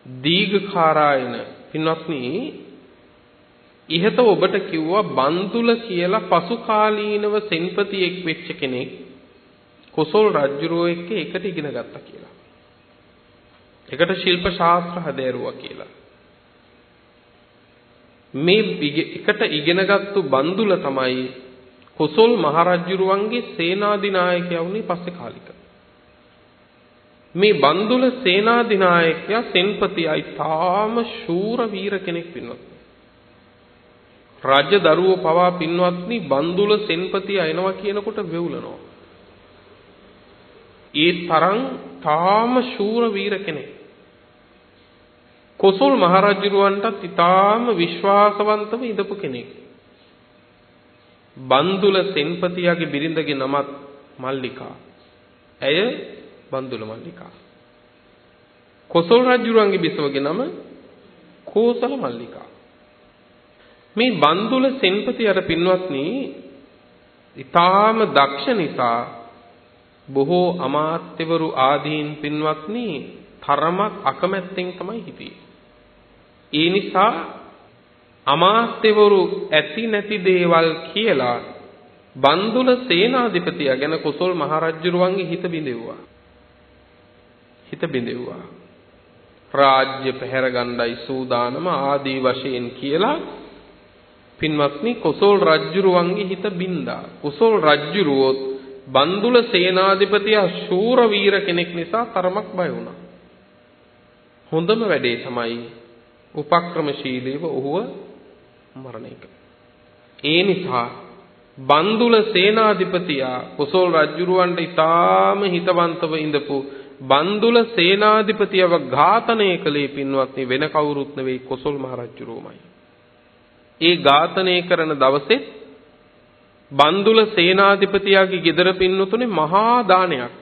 දීඝකාරායන පින්වත්නි, ඉහත ඔබට කිව්වා බන්දුල කියලා පසු කාලීනව සෙන්පතියෙක් වෙච්ච කෙනෙක් කොසල් රජුරෝ එක්ක එකට ඉගෙන ගත්තා කියලා. එකට ශිල්ප ශාස්ත්‍ර හැදෑරුවා කියලා. මේ එකට ඉගෙනගත්තු බන්දුල තමයි කොසල් මහරජුරුවන්ගේ සේනාධිනායකයා වුණේ පස්සේ කාලික. මේ බන්දුල සේනාධිනායකයා සෙන්පතියයි තාම ශූර වීර කෙනෙක් පින්වත්. රාජ්‍ය දරුවෝ පවා පින්වත්නි බන්දුල සෙන්පතිය එනවා කියනකොට වෙවුලනවා. ඒ තරම් තාම ශූර වීර කෙනෙක්. කොසල් මහරජුරුවන්ටත් ඊටාම විශ්වාසවන්තව ඉඳපු කෙනෙක්. බන්දුල සෙන්පතියාගේ බිරිඳගේ නමත් මල්ලිකා. ඇය බන්දුල මල්ලිකා. කොසල් රජුරුවන්ගේ බිසවගේ නම කෝසල මල්ලිකා. මේ බන්දුල සෙන්පතියාට පින්වත්නි ඊටාම දක්ෂ නිසා බොහෝ අමාත්‍යවරු ආදීන් පින්වත්නි තරමක් අකමැත්තෙන් තමයි හිටියේ. ඒ නිසා අමාත්‍යවරු ඇති නැති දේවල් කියලා බන්දුල සේනාධිපතියා ගැන කොසල් මහරජුරුවන්ගේ හිත බිඳෙව්වා. රාජ්‍ය පැහැර ගන්නයි සූදානම ආදී වශයෙන් කියලා පින්වත්නි කොසල් රජුරුවන්ගේ හිත බින්දා. කොසල් රජුරුවොත් බන්දුල සේනාධිපතියා ශූර වීර කෙනෙක් නිසා තරමක් බය වුණා. හොඳම වැඩේ තමයි උපක්‍රමශීලීව ඔහුව මරණය කළ. ඒ නිසා බන්දුල සේනාධිපතියා කොසල් රජුරුවන්ට ඊටාම හිතවන්තව ඉඳපු බන්දුල සේනාධිපතියව ඝාතනය කළේ පින්වත්නි වෙන කවුරුත් නෙවෙයි කොසල් මහරජුරුවමයි. ඒ ඝාතනය කරන දවසේ බන්දුල සේනාධිපතියාගේ ගෙදර පින්නතුනේ මහා දානයක්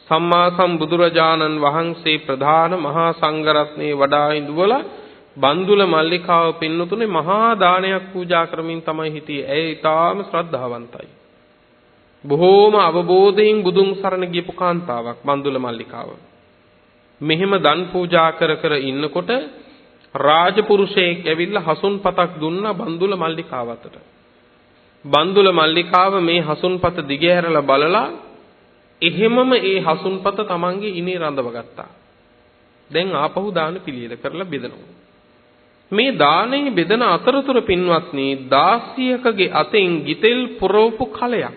සම්මා සම්බුදුරජාණන් වහන්සේ ප්‍රධාන මහා සංඝරත්නයේ වඩා ඉඳුවලා බන්දුල මල්ලිකාව පින්නතුනේ මහා දානයක් පූජා කරමින් තමයි හිටියේ. ඇය ඊටාම ශ්‍රද්ධාවන්තයි. බොහෝම අවබෝධයෙන් බුදුන් සරණ ගියපු කාන්තාවක් බන්දුල මල්ලිකාව. මෙහෙම දන් පූජා කර ඉන්නකොට රාජපුරුෂයෙක් ඇවිල්ලා හසුන්පතක් දුන්නා බන්දුල මල්ලිකාවතට. බන්දුල මල්ලිකාව මේ හසුන්පත දිගහැරලා බලලා එහෙමම ඒ හසුන්පත තමන්ගේ ඉනේ රඳව ගත්තා. දැන් ආපහු දාන පිළියෙල කරලා බෙදනවා. මේ දානේ බෙදන අතරතුර පින්වත්නි දාසියකගේ අතෙන් ගිතෙල් පුරවපු කලයක්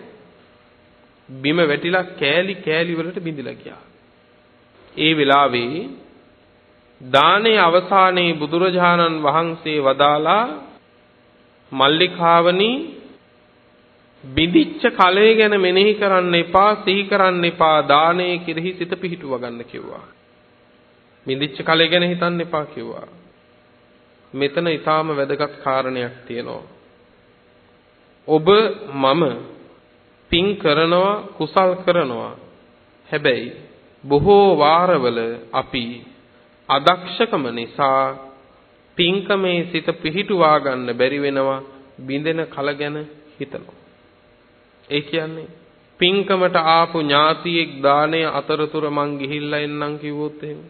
බිම වැටිලා කෑලි වලට බිඳිලා ගියා. ඒ වෙලාවේ දානේ අවසානයේ බුදුරජාණන් වහන්සේ වදාලා මල්ලිකාවනි බිඳිච්ච කලය ගැන මෙනෙහි කරන්න එපා, සිහි කරන්න එපා, දානයේ කෙරෙහි සිත පිහිටුව ගන්න කිව්වා. බිඳිච්ච කලය ගැන හිතන්න එපා කිව්වා. මෙතන ඊටාම වැදගත් කාරණයක් තියෙනවා. ඔබ මම පින් කරනවා, කුසල් කරනවා. හැබැයි බොහෝ වාරවල අපි අදක්ෂකම නිසා පින්කමේ සිත පිහිටුවා ගන්න බැරි වෙනවා, බිඳෙන කල ගැන හිතනවා. ඒ කියන්නේ පින්කමට ආපු ඥාතියෙක් දානේ අතරතුර මං ගිහිල්ලා එන්නම් කිව්වොත් එහෙම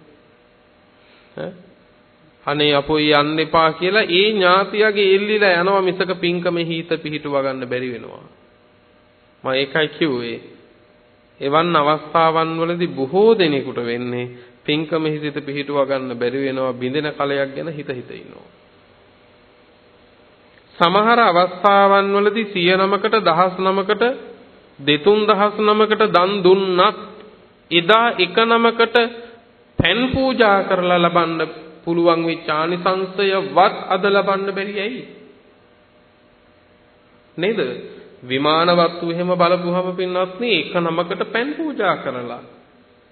අනේ අපොයි යන්න එපා කියලා ඒ ඥාතියගේ එල්ලිලා යනවා මිසක පින්කමේ හිත පිහිටුවා ගන්න බැරි වෙනවා. මම ඒකයි කිව්වේ. එවන් අවස්ථාවන් වලදී බොහෝ දෙනෙකුට වෙන්නේ පින්කමේ හිත පිහිටුවා ගන්න බැරි වෙනවා, බින්දෙන කලයක් ගැන හිත ඉන්නවා. සමහර අවස්ථාවන් වලදී 100 නමකට 1000 නමකට 2000 නමකට දන් දුන්නත් එදා එක නමකට පෙන් පූජා කරලා ලබන්න පුළුවන් වෙච්ච ආනිසංසයවත් අද ලබන්න බැරි ඇයි? නේද? විමානවත්තු එහෙම බලපුවම පින්නත් නේ එක නමකට පෙන් පූජා කරලා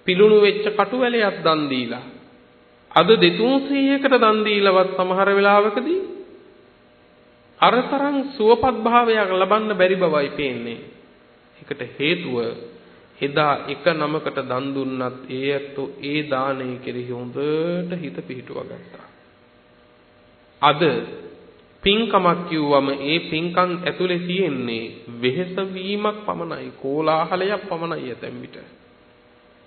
පිලුණු වෙච්ච කටුවැලයක් දන් දීලා අද 200කට දන් දීලවත් සමහර වෙලාවකදී අරතරන් සුවපත් භාවයක් ලබන්න බැරි බවයි පේන්නේ. ඒකට හේතුව එදා එක නමකට දන් දුන්නත් ඒ ඇත්තෝ ඒ දාණය කෙරෙහි හොඳට හිත පිහිටුවා ගත්තා. අද පින්කමක් කිව්වම ඒ පින්කම් ඇතුලේ තියෙන්නේ වෙහෙස වීමක් පමණයි, කෝලාහලයක් පමණයි, ඇතැම් විට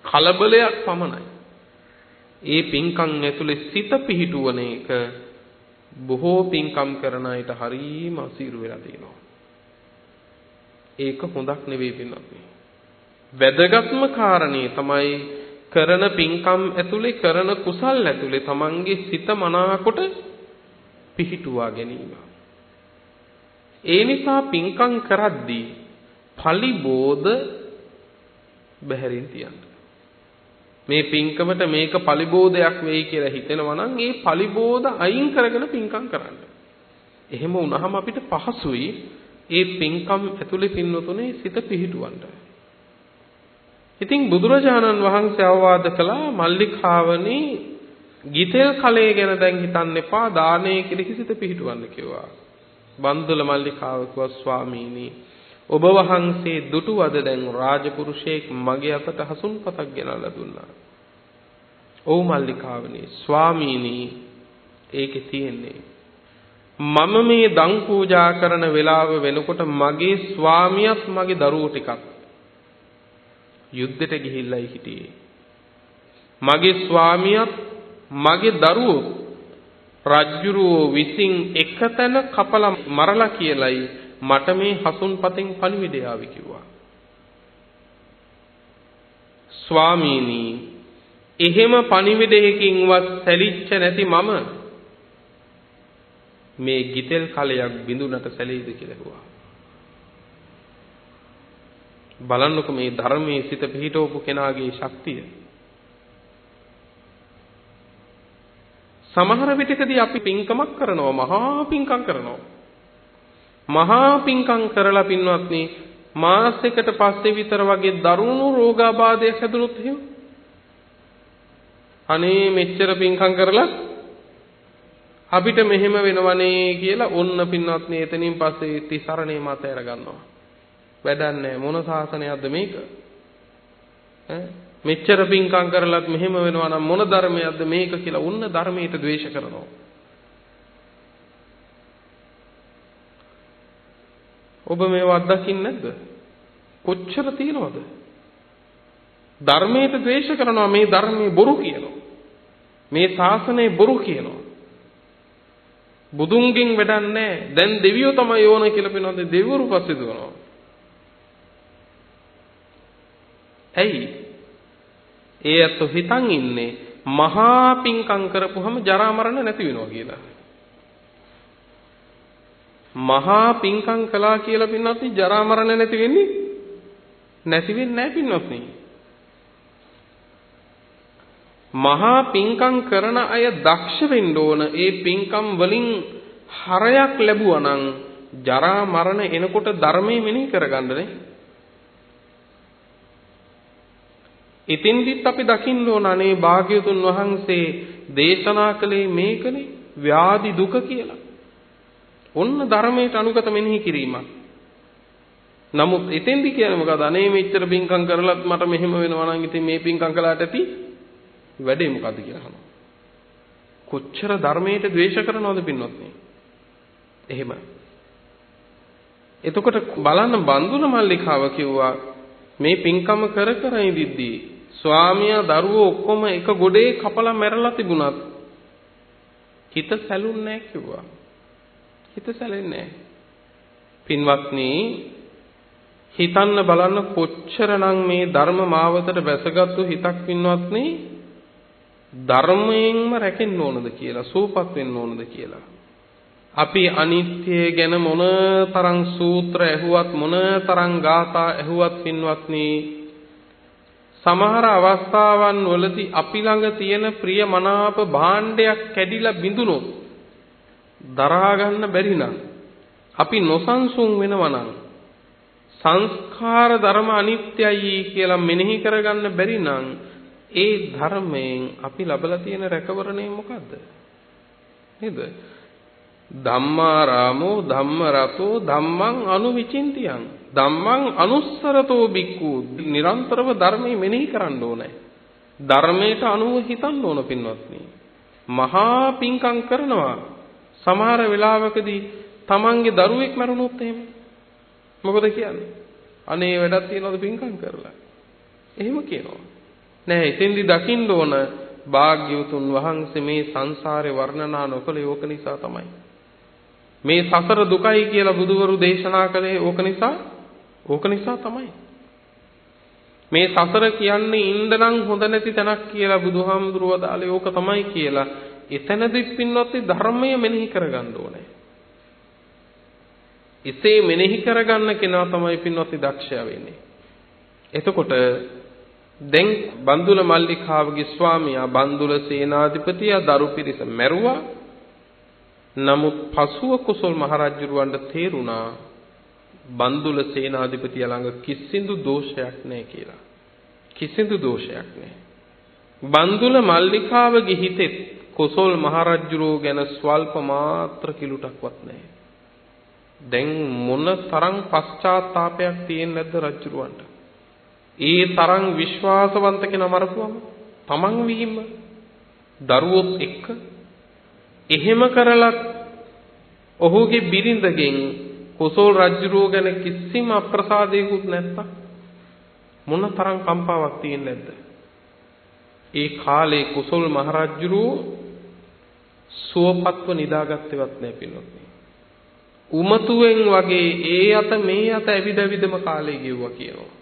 කලබලයක් පමණයි. ඒ පින්කම් ඇතුලේ සිත පිහිටුවන එක බොහෝ පින්කම් කරන අයට හරීම අසීරු වෙලා තියෙනවා. ඒක හොඳක් නෙවෙයි පින්වත්නි. වැදගත්ම කාරණේ තමයි කරන පින්කම් ඇතුලේ කරන කුසල් ඇතුලේ තමන්ගේ සිත මනාකොට පිහිටුවා ගැනීම. ඒ නිසා පින්කම් කරද්දී පලිබෝධ බැහැරින් තියන්න. මේ පින්කමට මේක පලිබෝධයක් වෙයි කියලා හිතෙනවා නම් ඒ පලිබෝධ අයින් කරගෙන පින්කම් කරන්න. එහෙම වුණාම අපිට පහසුයි ඒ පින්කම් ඇතුලේ පින්නතුනේ සිත පිහිටුවන්න. ඉතින් බුදුරජාණන් වහන්සේ අවවාද කළා මල්ලිකාවනි ගිතෙල් කලයේ ගැන දැන් හිතන්න එපා, දානයේ කෙරෙහි සිත පිහිටවන්න කිව්වා. බන්දුල මල්ලිකාව කිව්වා ස්වාමීනි ඔබ වහන්සේ දුටුවද දැන් රාජපුරුෂයෙක් මගේ අතට හසුන්පතක් ගෙනල්ලා දුන්නා. ඔව් මල්ලිකාවනි ස්වාමීනි ඒකේ තියෙන්නේ මම මේ දන් පූජා කරන වෙලාව වෙනකොට මගේ ස්වාමියාත් මගේ දරුවෝ ටිකක් යුද්ධෙට ගිහිල්ලායි හිටියේ. මගේ ස්වාමියාත් මගේ දරුවෝ රජ්ජුරුවෝ විසින් එකතැන කපලා මරලා කියලයි මට මේ හසුන්පතෙන් පණිවිඩය ආවි කිව්වා. ස්වාමීනි එහෙම පණිවිඩයකින්වත් සැලිච්ච නැති මම මේ ගිතෙල් කලයක් බිඳුනට සැලෙයිද කියලා කිව්වා. බලන්නකො මේ ධර්මයේ සිත පිහිටවපු කෙනාගේ ශක්තිය. සමහර විටකදී අපි පින්කමක් කරනවා, මහා පින්කම් කරනවා. මහා පින්කම් කරලා පින්වත්නි මාසයකට පස්සේ විතර වගේ දරුණු රෝගාබාධයක් හැදුනොත් එහෙම අනේ මෙච්චර පින්කම් කරලා අපිට මෙහෙම වෙනවනේ කියලා ඔන්න පින්වත්නි එතනින් පස්සේ තිසරණේ මත ඇර ගන්නවා. වැඩක් නැහැ. මොන ශාසනයක්ද මේක? මෙච්චර පින්කම් කරලත් මෙහෙම වෙනවා නම් මොන ධර්මයක්ද මේක කියලා උන්න ධර්මයට ද්වේෂ කරනවා. ඔබ මේව අත්දකින්නේ නැද්ද? කොච්චර තියෙනවද? ධර්මයට ද්වේෂ කරනවා, මේ ධර්මයේ බොරු කියනවා. මේ ශාසනයේ බොරු කියනවා. බුදුන්ගෙන් වැඩක් නැහැ. දැන් දෙවියෝ තමයි ඕන කියලා පිනවද දෙවිවරු පස්සේ දුවනවා. ඇයි? ඒ අත හිතන් ඉන්නේ මහා පිංකම් කරපුවම ජරා මරණ නැති වෙනවා කියලා. මහා පිංකම් කළා කියලා පින්නත් ජරා මරණ නැති වෙන්නේ නැහැ පින්නත්. මහා පිංකම් කරන අය දක්ෂ වෙන්න ඕන. ඒ පිංකම් වලින් හරයක් ලැබුවා නම් ජරා මරණ එනකොට ධර්මයේ මෙනෙහි කරගන්නනේ. ඉතින්දිත් අපි දකින්න ඕන අනේ භාග්‍යතුන් වහන්සේ දේශනා කළේ මේකනේ ව්‍යාධි දුක කියලා. ඔන්න ධර්මයට අනුගත මෙනෙහි කිරීමක්. නමුත් ඉතින්දි කියන්නේ මොකද? අනේ මෙච්චර පිංකම් කරලත් මට මෙහෙම වෙනවා නම් ඉතින් මේ පිංකම් කළාට ඇති වැඩේ මොකද්ද කියලා අහනවා. කොච්චර ධර්මයට ද්වේෂ කරනවද පින්වත්නි? එහෙම. එතකොට බලන්න බන්දුල මල්ලිකාව කිව්වා මේ පින්කම කර කර ඉඳිද්දී ස්වාමියා දරුවෝ ඔක්කොම එක ගොඩේ කපලා මැරලා තිබුණත් හිත සැලුන්නේ නැහැ කිව්වා. හිත සැලෙන්නේ නැහැ. පින්වත්නි හිතන්න බලන්න කොච්චරනම් මේ ධර්ම මාවතට බැසගත්තු හිතක් පින්වත්නි ධර්මයෙන්ම රැකෙන්න ඕනද කියලා, සූපත් වෙන්න ඕනද කියලා. අපි අනිත්‍ය ගැන මොන තරම් සූත්‍ර ඇහුවත්, මොන තරම් ගාථා ඇහුවත් පින්වත්නි සමහර අවස්ථාවන් වලදී අපි ළඟ තියෙන ප්‍රිය මනාප භාණ්ඩයක් කැඩිලා බිඳුනොත් දරා ගන්න බැරි නම්, අපි නොසන්සුන් වෙනවා නම්, සංස්කාර ධර්ම අනිත්‍යයි කියලා මෙනෙහි කරගන්න බැරි නම්, ඒ ධර්මයෙන් අපි ලබලා තියෙන රැකවරණය මොකද්ද? නේද? ධම්මාරාමෝ ධම්මරතෝ ධම්මං අනුවිචින්තියං ධම්මං අනුස්සරතෝ බික්ඛු. නිරන්තරව ධර්මයේ මෙනෙහි කරන්න ඕනේ. ධර්මයට අනුව හිතන්න ඕන පින්වත්නි. මහා පිංකම් කරනවා. සමහර වෙලාවකදී තමන්ගේ දරුවෙක් මරුණොත් එහෙම මොකද කියන්නේ? අනේ වැඩක් තියනවද පිංකම් කරලා? එහෙම කියනවා. නෑ, එතෙන්දි දකින්න ඕන භාග්‍යවතුන් වහන්සේ මේ සංසාරේ වර්ණනා නොකළේ ඕක නිසා තමයි. මේ සසර දුකයි කියලා බුදුවරු දේශනා කළේ ඕක නිසා තමයි. මේ සසර කියන්නේ ඉන්නනම් හොඳ නැති තැනක් කියලා බුදුහාමුදුරුවෝ දාලේ ඕක තමයි කියලා. එතනදි පින්වත්නි ධර්මය මෙනෙහි කරගන්න ඕනේ. එසේ මෙනෙහි කරගන්න කෙනා තමයි පින්වත්නි දක්ෂයා වෙන්නේ. එතකොට දැන් බන්දුල මල්ලිකාවගේ ස්වාමියා බන්දුල සේනාධිපතියා දරු පිරිස මැරුවා. නමුත් පසුව කුසල් මහරජුරවන්ට තේරුණා බන්දුල සේනාධිපතියා ළඟ කිසිදු දෝෂයක් නැහැ කියලා. කිසිදු දෝෂයක් නැහැ. බන්දුල මල්ලිකාවගේ හිතේ කුසල් මහරජුරෝ ගැන ස්වල්ප මාත්‍ර කිලුටක්වත් නැහැ. දැන් මොන තරම් පශ්චාත්තාවයක් තියෙන්නේ නැද්ද රජුරවන්ට? ඒ තරම් විශ්වාසවන්ත කෙනා මරපුවම තමන් වීම දරුවොත් එක්ක එහෙම කරලා ඔහුගේ බිරිඳගෙන් කුසල් රජුරෝ ගැන කිසිම අප්‍රසාදයකුත් නැත්තම් මොන තරම් කම්පාවක් තියෙන්නේ නැද්ද? ඒ කාලේ කුසල් මහරජුරෝ සුවපත්ව නිදාගත්තේවත් නැහැ පින්වත්නි. උමතුවෙන් වගේ ඒ අත මේ අත ඇවිදවිදම කාලේ ගෙවුවා කියනවා.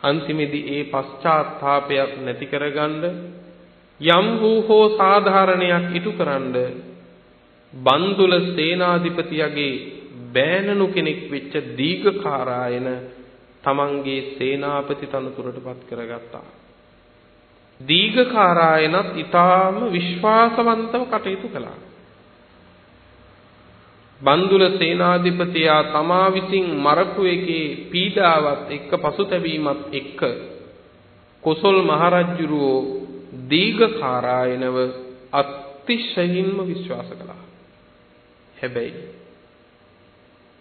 අන්තිමේදී ඒ පශ්චාත්තාපයක් නැති කරගන්න යම් වූ හෝ සාධාරණයක් ඉටු කරන්න බන්දුල සේනාධිපතියගේ බෑනනු කෙනෙක් වෙච්ච දීඝකාරායන තමන්ගේ සේනාපති තනතුරටපත් කරගත්තා. දීඝකාරායනත් ඊටාම විශ්වාසවන්තව කටයුතු කළා. බන්දුල සේනාධිපතියා තමා විසින් මරපු එකේ පීඩාවත් එක්ක පසුතැවීමත් එක්ක කුසල් මහරජුරෝ දීඝකාරායනව අතිශයින්ම විශ්වාස කළා. හැබැයි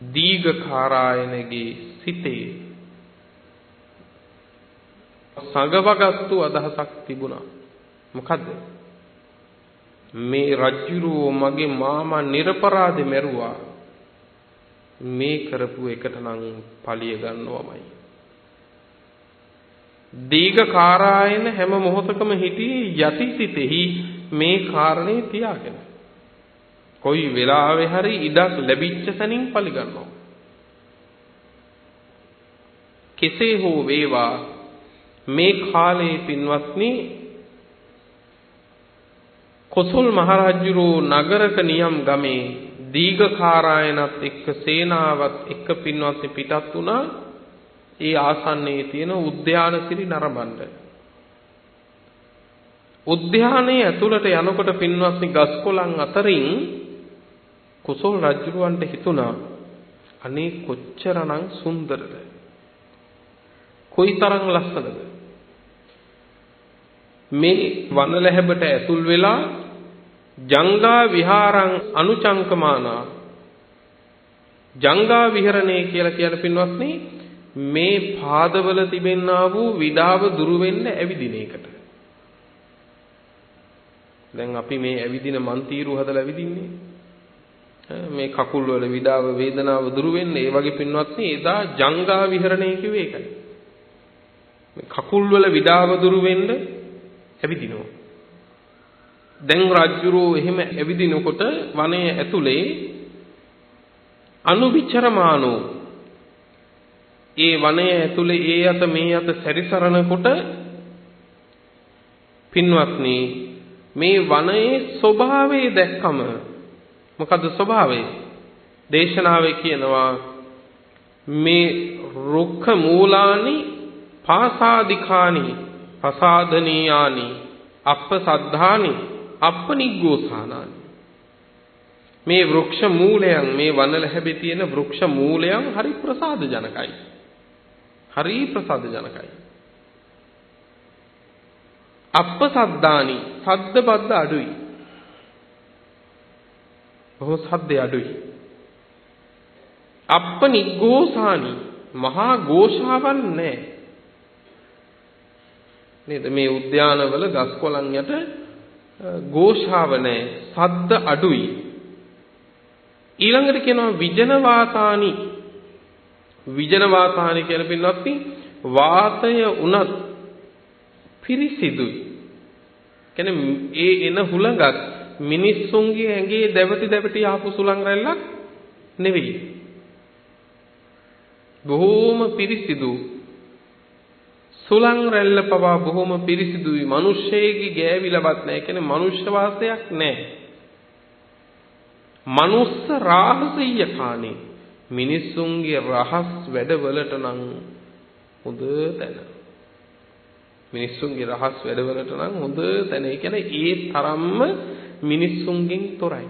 දීඝකාරායනගේ සිතේ සංගවගත්තු අදහසක් තිබුණා. මොකද්ද? මේ රජුරෝ මගේ මාමා නිර්පරාදේ මැරුවා. මේ කරපු එකට නම් පලිය ගන්නවමයි. දීඝකාරායන හැම මොහොතකම හිටියේ යටිසිතෙහි මේ කාරණේ තියාගෙන. කොයි වෙලාවෙ හරි ඉඩක් ලැබිච්ච සැනින් පලි ගන්නවා. කෙසේ හෝ වේවා මේ කාලේ පින්වත්නි කුසල් මහරජුරෝ නගරක නියම් ගමේ දීඝකාරායනත් එක්ක සේනාවත් එක්ක පින්වත්නි පිටත් වුණා. ඒ ආසන්නයේ තියෙන උද්‍යාන සිරි නරඹන්න. උද්‍යානයේ ඇතුළට යනකොට පින්වත්නි ගස්කොළන් අතරින් කුසල් රජුරවන්ට හිතුණා අනේ කොච්චරනම් සුන්දරද, කොයිතරම් ලස්සනද මේ වනලැහැබට ඇතුල් වෙලා ජංගා විහාරං අනුචංකමානා. ජංගා විහරණය කියලා කියන පින්වත්නි මේ පාදවල තිබෙන්නා වූ විඩාව දුරු වෙන්න ඇවිදින එකට. දැන් අපි මේ ඇවිදින මන්තිරු හදලා ඇවිදින්නේ. මේ කකුල් වල විඩාව වේදනාව දුරු වෙන්නේ. ඒ වගේ පින්වත්නි එදා ජංගා විහරණය කිව්වේ ඒකයි. මේ කකුල් වල විඩාව දුරු වෙන්න ඇවිදිනවා. දැන් රජුරෝ එහෙම ඇවිදිනකොට වනයේ ඇතුලේ අනුවිචරමානෝ ඒ වනයේ ඇතුලේ ඒ අත මේ අත සැරිසරනකොට පින්වත්නි මේ වනයේ ස්වභාවය දැක්කම මොකද ස්වභාවය? දේශනාවේ කියනවා මේ රුක්ඛ මූලානි පාසාදිකානි පසාදනීයානි අප්පසද්ධානි අප්පනිග්ගෝසානානි. මේ වෘක්ෂ මූලයන් මේ වනල හැබේ තියෙන වෘක්ෂ මූලයන් හරි ප්‍රසාද ජනකයි. හරි ප්‍රසාද ජනකයි. අප්පසද්ධානි සද්ද බද්ද අඩුයි. බොහෝ සද්ද අඩුයි. අප්පනිග්ගෝසානි මහා ഘോഷාවන් නැහැ. නේද? මේ උද්‍යානවල ගස් කොළන් යට ഘോഷාව නැහැ. සද්ද අඩුයි. ඊළඟට කියනවා විජන වාතානි. විජන වාතානි කියන පින්වත්නි වාතය උනත් පිරිසිදුයි. කියන්නේ ඒ එන හුලඟක් මිනිස්සුන්ගේ ඇඟේ දැවටි දැවටි ආපු සුළං රැල්ලක් නෙවෙයි. බොහෝම පිරිසිදු සුළං රැල්ල පවා බොහෝම පිරිසිදුයි. මිනිස්සෙගේ ගෑවිලවත් නැහැ. කියන්නේ මනුෂ්‍ය වාසයක් නැහැ. මනුස්ස රාහසීය කාණේ මිනිස්සුන්ගේ රහස් වැඩවලට නම් හොඳ තැන. මිනිස්සුන්ගේ රහස් වැඩවලට නම් හොඳ තැන. ඒ කියන්නේ ඒ තරම්ම මිනිස්සුන්ගෙන් තොරයි.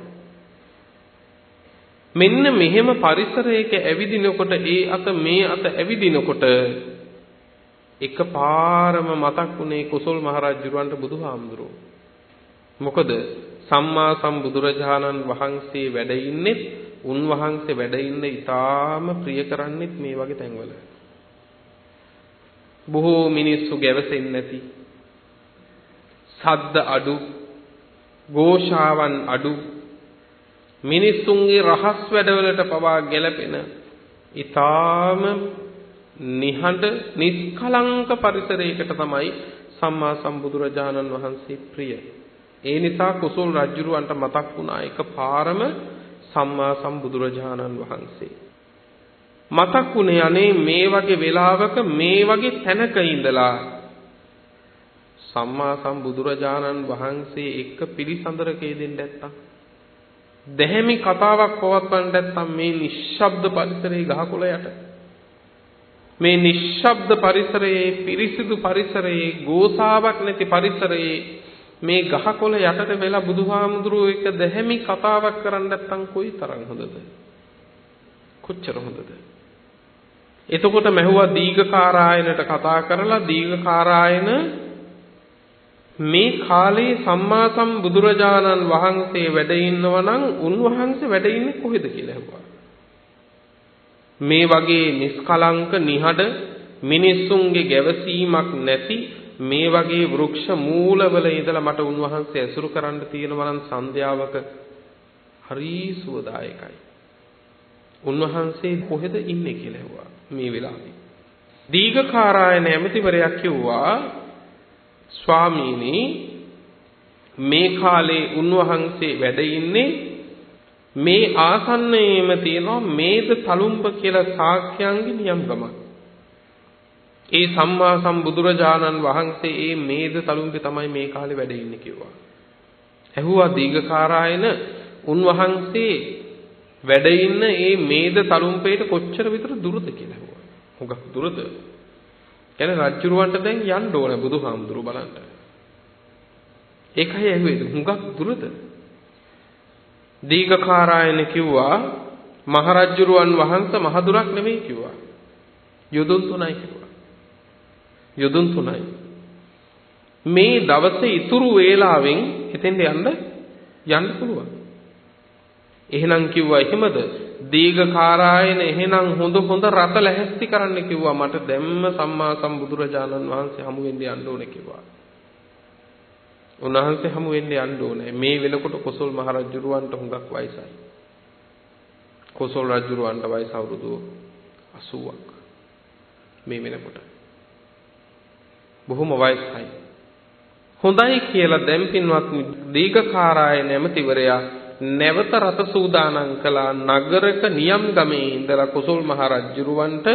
මෙන්න මෙහෙම පරිසරයක ඇවිදිනකොට ඒ අත මේ අත ඇවිදිනකොට එකපාරම මතක් වුණේ කුසල් මහරජුරවන්ට බුදුහාමුදුරුවෝ. මොකද සම්මා සම්බුදුරජාණන් වහන්සේ වැඩ ඉන්නේ උන්වහන්සේ වැඩ ඉන්න ඊටාම ප්‍රිය කරන්නේත් මේ වගේ තැන්වල. බොහෝ මිනිස්සු ගැවසෙන්නේ නැති, සද්ද අඩු, ഘോഷාවන් අඩු, මිනිස්සුන්ගේ රහස් වැඩවලට පවා ගැලපෙන ඊටාම නිහඬ නිස්කලංක පරිසරයකට තමයි සම්මා සම්බුදුරජාණන් වහන්සේ ප්‍රිය. ඒ නිසා කුසල් රජුරවන්ට මතක් වුණා එකපාරම සම්මා සම්බුදුරජාණන් වහන්සේ. මතක් වුණේ අනේ මේ වගේ වෙලාවක මේ වගේ තැනක ඉඳලා සම්මා සම්බුදුරජාණන් වහන්සේ එක්ක පිළිසඳරක යෙදෙන්න නැත්තම්, දැහැමි කතාවක් පවත්වන්න නැත්තම් මේ නිශ්ශබ්ද පරිසරයේ ගහකොළ යට, මේ නිශ්ශබ්ද පරිසරයේ පිරිසිදු පරිසරයේ ගෝසාවක් නැති පරිසරයේ මේ ගහකොළ යටට වෙලා බුදුහාමුදුරුවෝ එක්ක දැහැමි කතාවක් කරන්න නැත්තම් කොයි තරම් හොඳද? කොච්චර හොඳද? එතකොට මැහුවා දීඝකාරායනට කතා කරලා දීඝකාරායන මේ කාලේ සම්මා සම්බුදුරජාණන් වහන්සේ වැඩ ඉන්නවා නම් උන්වහන්සේ වැඩ ඉන්නේ කොහෙද කියලා ඇහුවා. මේ වගේ නිස්කලංක නිහඬ මිනිස්සුන්ගේ ගැවසීමක් නැති මේ වගේ වෘක්ෂ මූලවල ඉඳලා මට උන්වහන්සේ ඇසුරු කරන්න තියෙනවා නම් සන්ධ්‍යාවක හරි සුවදායකයි. උන්වහන්සේ කොහෙද ඉන්නේ කියලා ඇහුවා මේ වෙලාවේ. දීඝකාරායන ඇමතිවරයා කිව්වා ස්වාමීනි මේ කාලේ උන්වහන්සේ වැඩ ඉන්නේ මේ ආසන්නයේම තියෙනවා මේද තලුම්බ කියලා ශාක්‍යයන්ගේ නියම්ගමක්. ඒ සම්මා සම්බුදුරජාණන් වහන්සේ ඒ මේද තලුම්බේ තමයි මේ කාලේ වැඩ ඉන්නේ කිව්වා. ඇහුවා දීඝකාරායන උන්වහන්සේ වැඩ ඉන්න ඒ මේද තලුම්බේට කොච්චර විතර දුරද කියලා ඇහුවා. හුඟක් දුරද? කියන්නේ රජුරවන්ට දැන් යන්න ඕන බුදුහාමුදුරුවෝ බලන්න. ඒකයි ඇහුවේ හුඟක් දුරද? දීඝකාරායන කිව්වා මහරජුරුවන් වහන්සේ මහදුරක් නෙමෙයි කිව්වා. යොදුන් 3යි කිව්වා. යොදුන් 3යි. මේ දවසේ ඉතුරු වේලාවෙන් හිතෙන්ද යන්න පුළුවන්. එහෙනම් කිව්වා එහෙමද? දීඝකාරායන එහෙනම් හොඳ රත ලැහැස්ති කරන්න කිව්වා. මට දැම්ම සම්මා සම්බුදුරජාණන් වහන්සේ හමු වෙන්න යන්න ඕනේ කිව්වා. උන්වහන්සේ හමු වෙන්න යන්න ඕනේ. මේ වෙනකොට කොසල් මහ රජුරවන්ට හුඟක් වයසයි. කොසල් රජුරවන්ට වයස අවුරුදු 80ක්. මේ වෙනකොට බොහොම වයසයි. හොඳයි කියලා දැන් පින්වත්නි දීඝකාරාය නැමැතිවරයා නැවත රත සූදානම් කළා නගරක නියම් ගමේ ඉඳලා කුසල් මහ රජුරවන්ට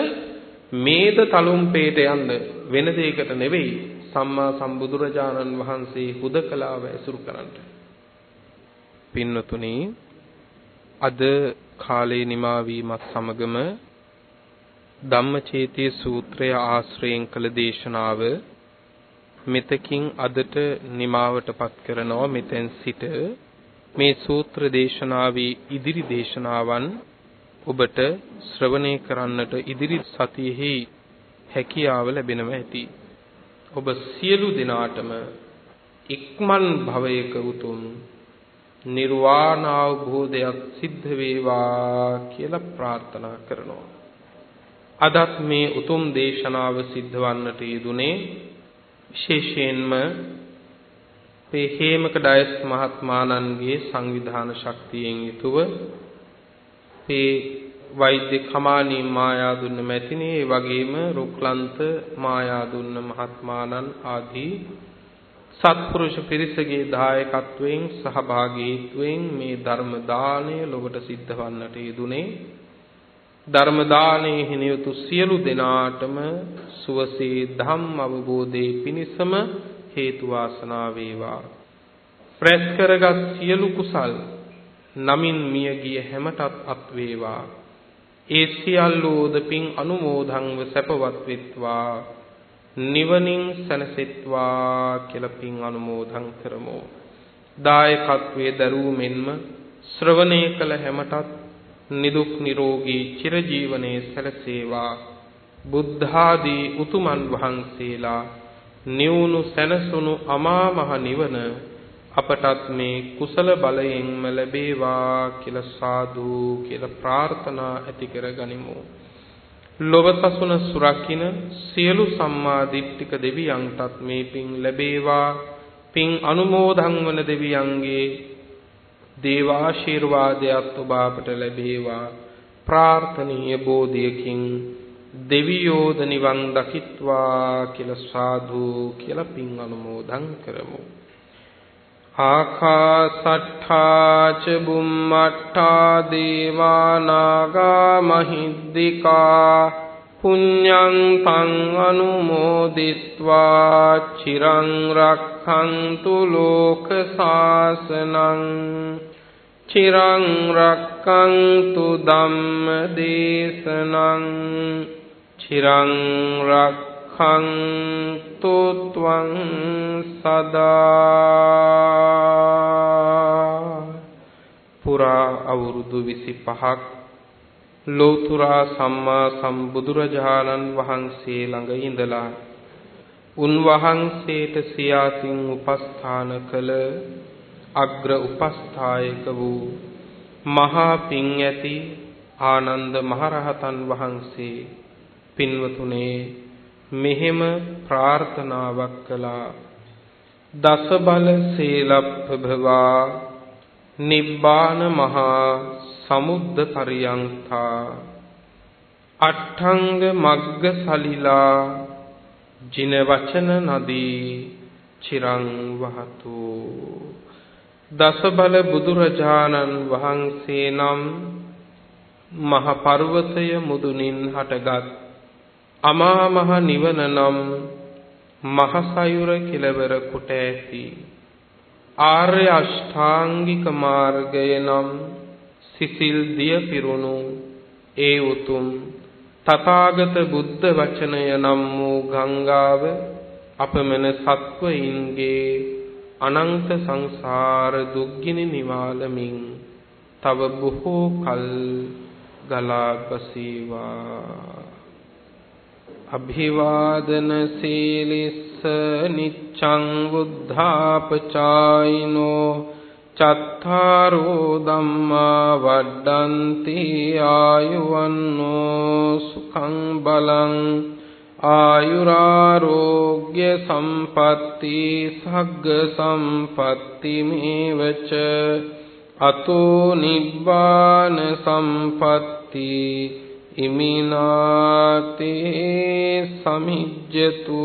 මේද තලුම්පේට යන්න වෙන දෙයකට නෙවෙයි සම්මා සම්බුදුරජාණන් වහන්සේ හුදකලාව ඇසුරු කරන්න. පින්වතුනි අද කාලේ නිමා වීමත් සමගම ධම්මචේතිය සූත්‍රය ආශ්‍රයෙන් කළ දේශනාව මෙතකින් අදට නිමාවටපත් කරනවා. මෙතෙන් සිට මේ සූත්‍ර දේශනාවේ ඉදිරි දේශනාවන් ඔබට ශ්‍රවණය කරන්නට ඉදිරි සතියෙහි හැකියාව ලැබෙනවා ඇති. ඔබ සියලු දෙනාටම ඉක්මන් භවයක උතුම් නිර්වාණ අවබෝධයක් සිද්ධ වේවා කියලා ප්‍රාර්ථනා කරනවා. අදත් මේ උතුම් දේශනාව සිද්ධවන්නට යෙදුනේ විශේෂයෙන්ම මේ හේමක ඩයස් මහත්මාණන්ගේ සංවිධාන ශක්තියෙන් යුතුව මේ වෛද්‍ය කමානී මායාදුන්න මැතිණිය, ඒ වගේම රුක්ලන්ත මායාදුන්න මහත්මාණන් ආදී සත්පුරුෂ පිරිසගේ දායකත්වයෙන් සහභාගීත්වයෙන් මේ ධර්ම දාණය ලොවට සිද්ධවන්නට යෙදුනේ. ධර්ම දානයේ හිමියතු සියලු දෙනාටම සුවසේ ධම්ම අවබෝධයේ පිණසම හේතු වාසනා වේවා. ප්‍රස් කරගත් සියලු කුසල් නමින් මිය ගිය හැමතත් අත් වේවා. ඒ සියල්ලෝද පින් අනුමෝදන්ව සැපවත් වෙත්වා, නිවනින් සැනසෙත්වා කියලා පින් අනුමෝදන් කරමු. දායකත්වයේ දරූ මෙන්ම ශ්‍රවණය කළ හැමතත් නිදුක් නිරෝගී චිරජීවනයේ සැලසේවා. බුද්ධාදී උතුමන් වහන්සේලා නිවුණු සැනසුණු අමා මහ නිවන අපටත් මේ කුසල බලයෙන්ම ලැබේවා කියලා සාදු කියලා ප්‍රාර්ථනා ඇති කරගනිමු. ලොව සසුන සුරකින්න සියලු සම්මා දිට්ඨික දෙවියන්ටත් මේ පින් ලැබේවා. පින් අනුමෝදන් වන දෙවියන්ගේ දේවාශිර්වාදයක් ඔබ අපට ලැබේවා. ප්‍රාර්ථනීය බෝධියකින් දෙවියෝද නිවන් දකිත්වා කියලා සාදු කියලා පින් අනුමෝදන් කරමු. ආකාසට්ඨා ච බුම්මට්ඨා දේවා නාග මහිද්దికා පුඤ්ඤං තං අනුමෝදිත්වා චිරං රක්ඛන්තු ලෝක සාසනං චිරං රක්ඛන්තු ධම්ම දේශනං චිරං රක්ඛන්තු ත්වං සදා. පුරා අවුරුදු 25ක් ලෝතුරා සම්මා සම්බුදුරජාණන් වහන්සේ ළඟ ඉඳලා උන්වහන්සේට සියාතින් උපස්ථාන කළ අග්‍ර උපස්ථායක වූ මහා පිං ඇති ආනන්ද මහරහතන් වහන්සේ පින්වතුනේ මෙහෙම ප්‍රාර්ථනාවක් කළා. දස බල සීලප්පභවා නිබ්බාන මහා සමුද්ද පරියන්තා අට්ඨංග මග්ග සලිලා ජින වචන නදී චිරං වහතු. දස බල බුදුරජාණන් වහන්සේ නම් මහ පර්වතය මුදුනින් හටගත් අමා මහ නිවන නම් මහ සයුර කෙළවර කොට ඇති ආර්ය අෂ්ටාංගික මාර්ගය නම් සිසිල් දිය පිරුණු ඒ උතුම් තථාගත බුද්ධ වචනය නම් වූ ගංගාව අපමණ සත්වයින්ගේ අනන්ත සංසාර දුක්ගිනි නිවාලමින් තව බොහෝ කල් ගලා බසීවා. අභිවාදන සීලිස්ස නිච්ඡං බුද්ධාපචායිනෝ චත්තාරෝ ධම්මා වඩ්ඩන්ති ආයුවන්නෝ සුඛං බලං ආයුරාෝග්‍ය සම්පatti සග්ග සම්පatti මේවච අතෝ නිබ්බාන සම්පatti ඉමිනාතේ සමිජ්ජතු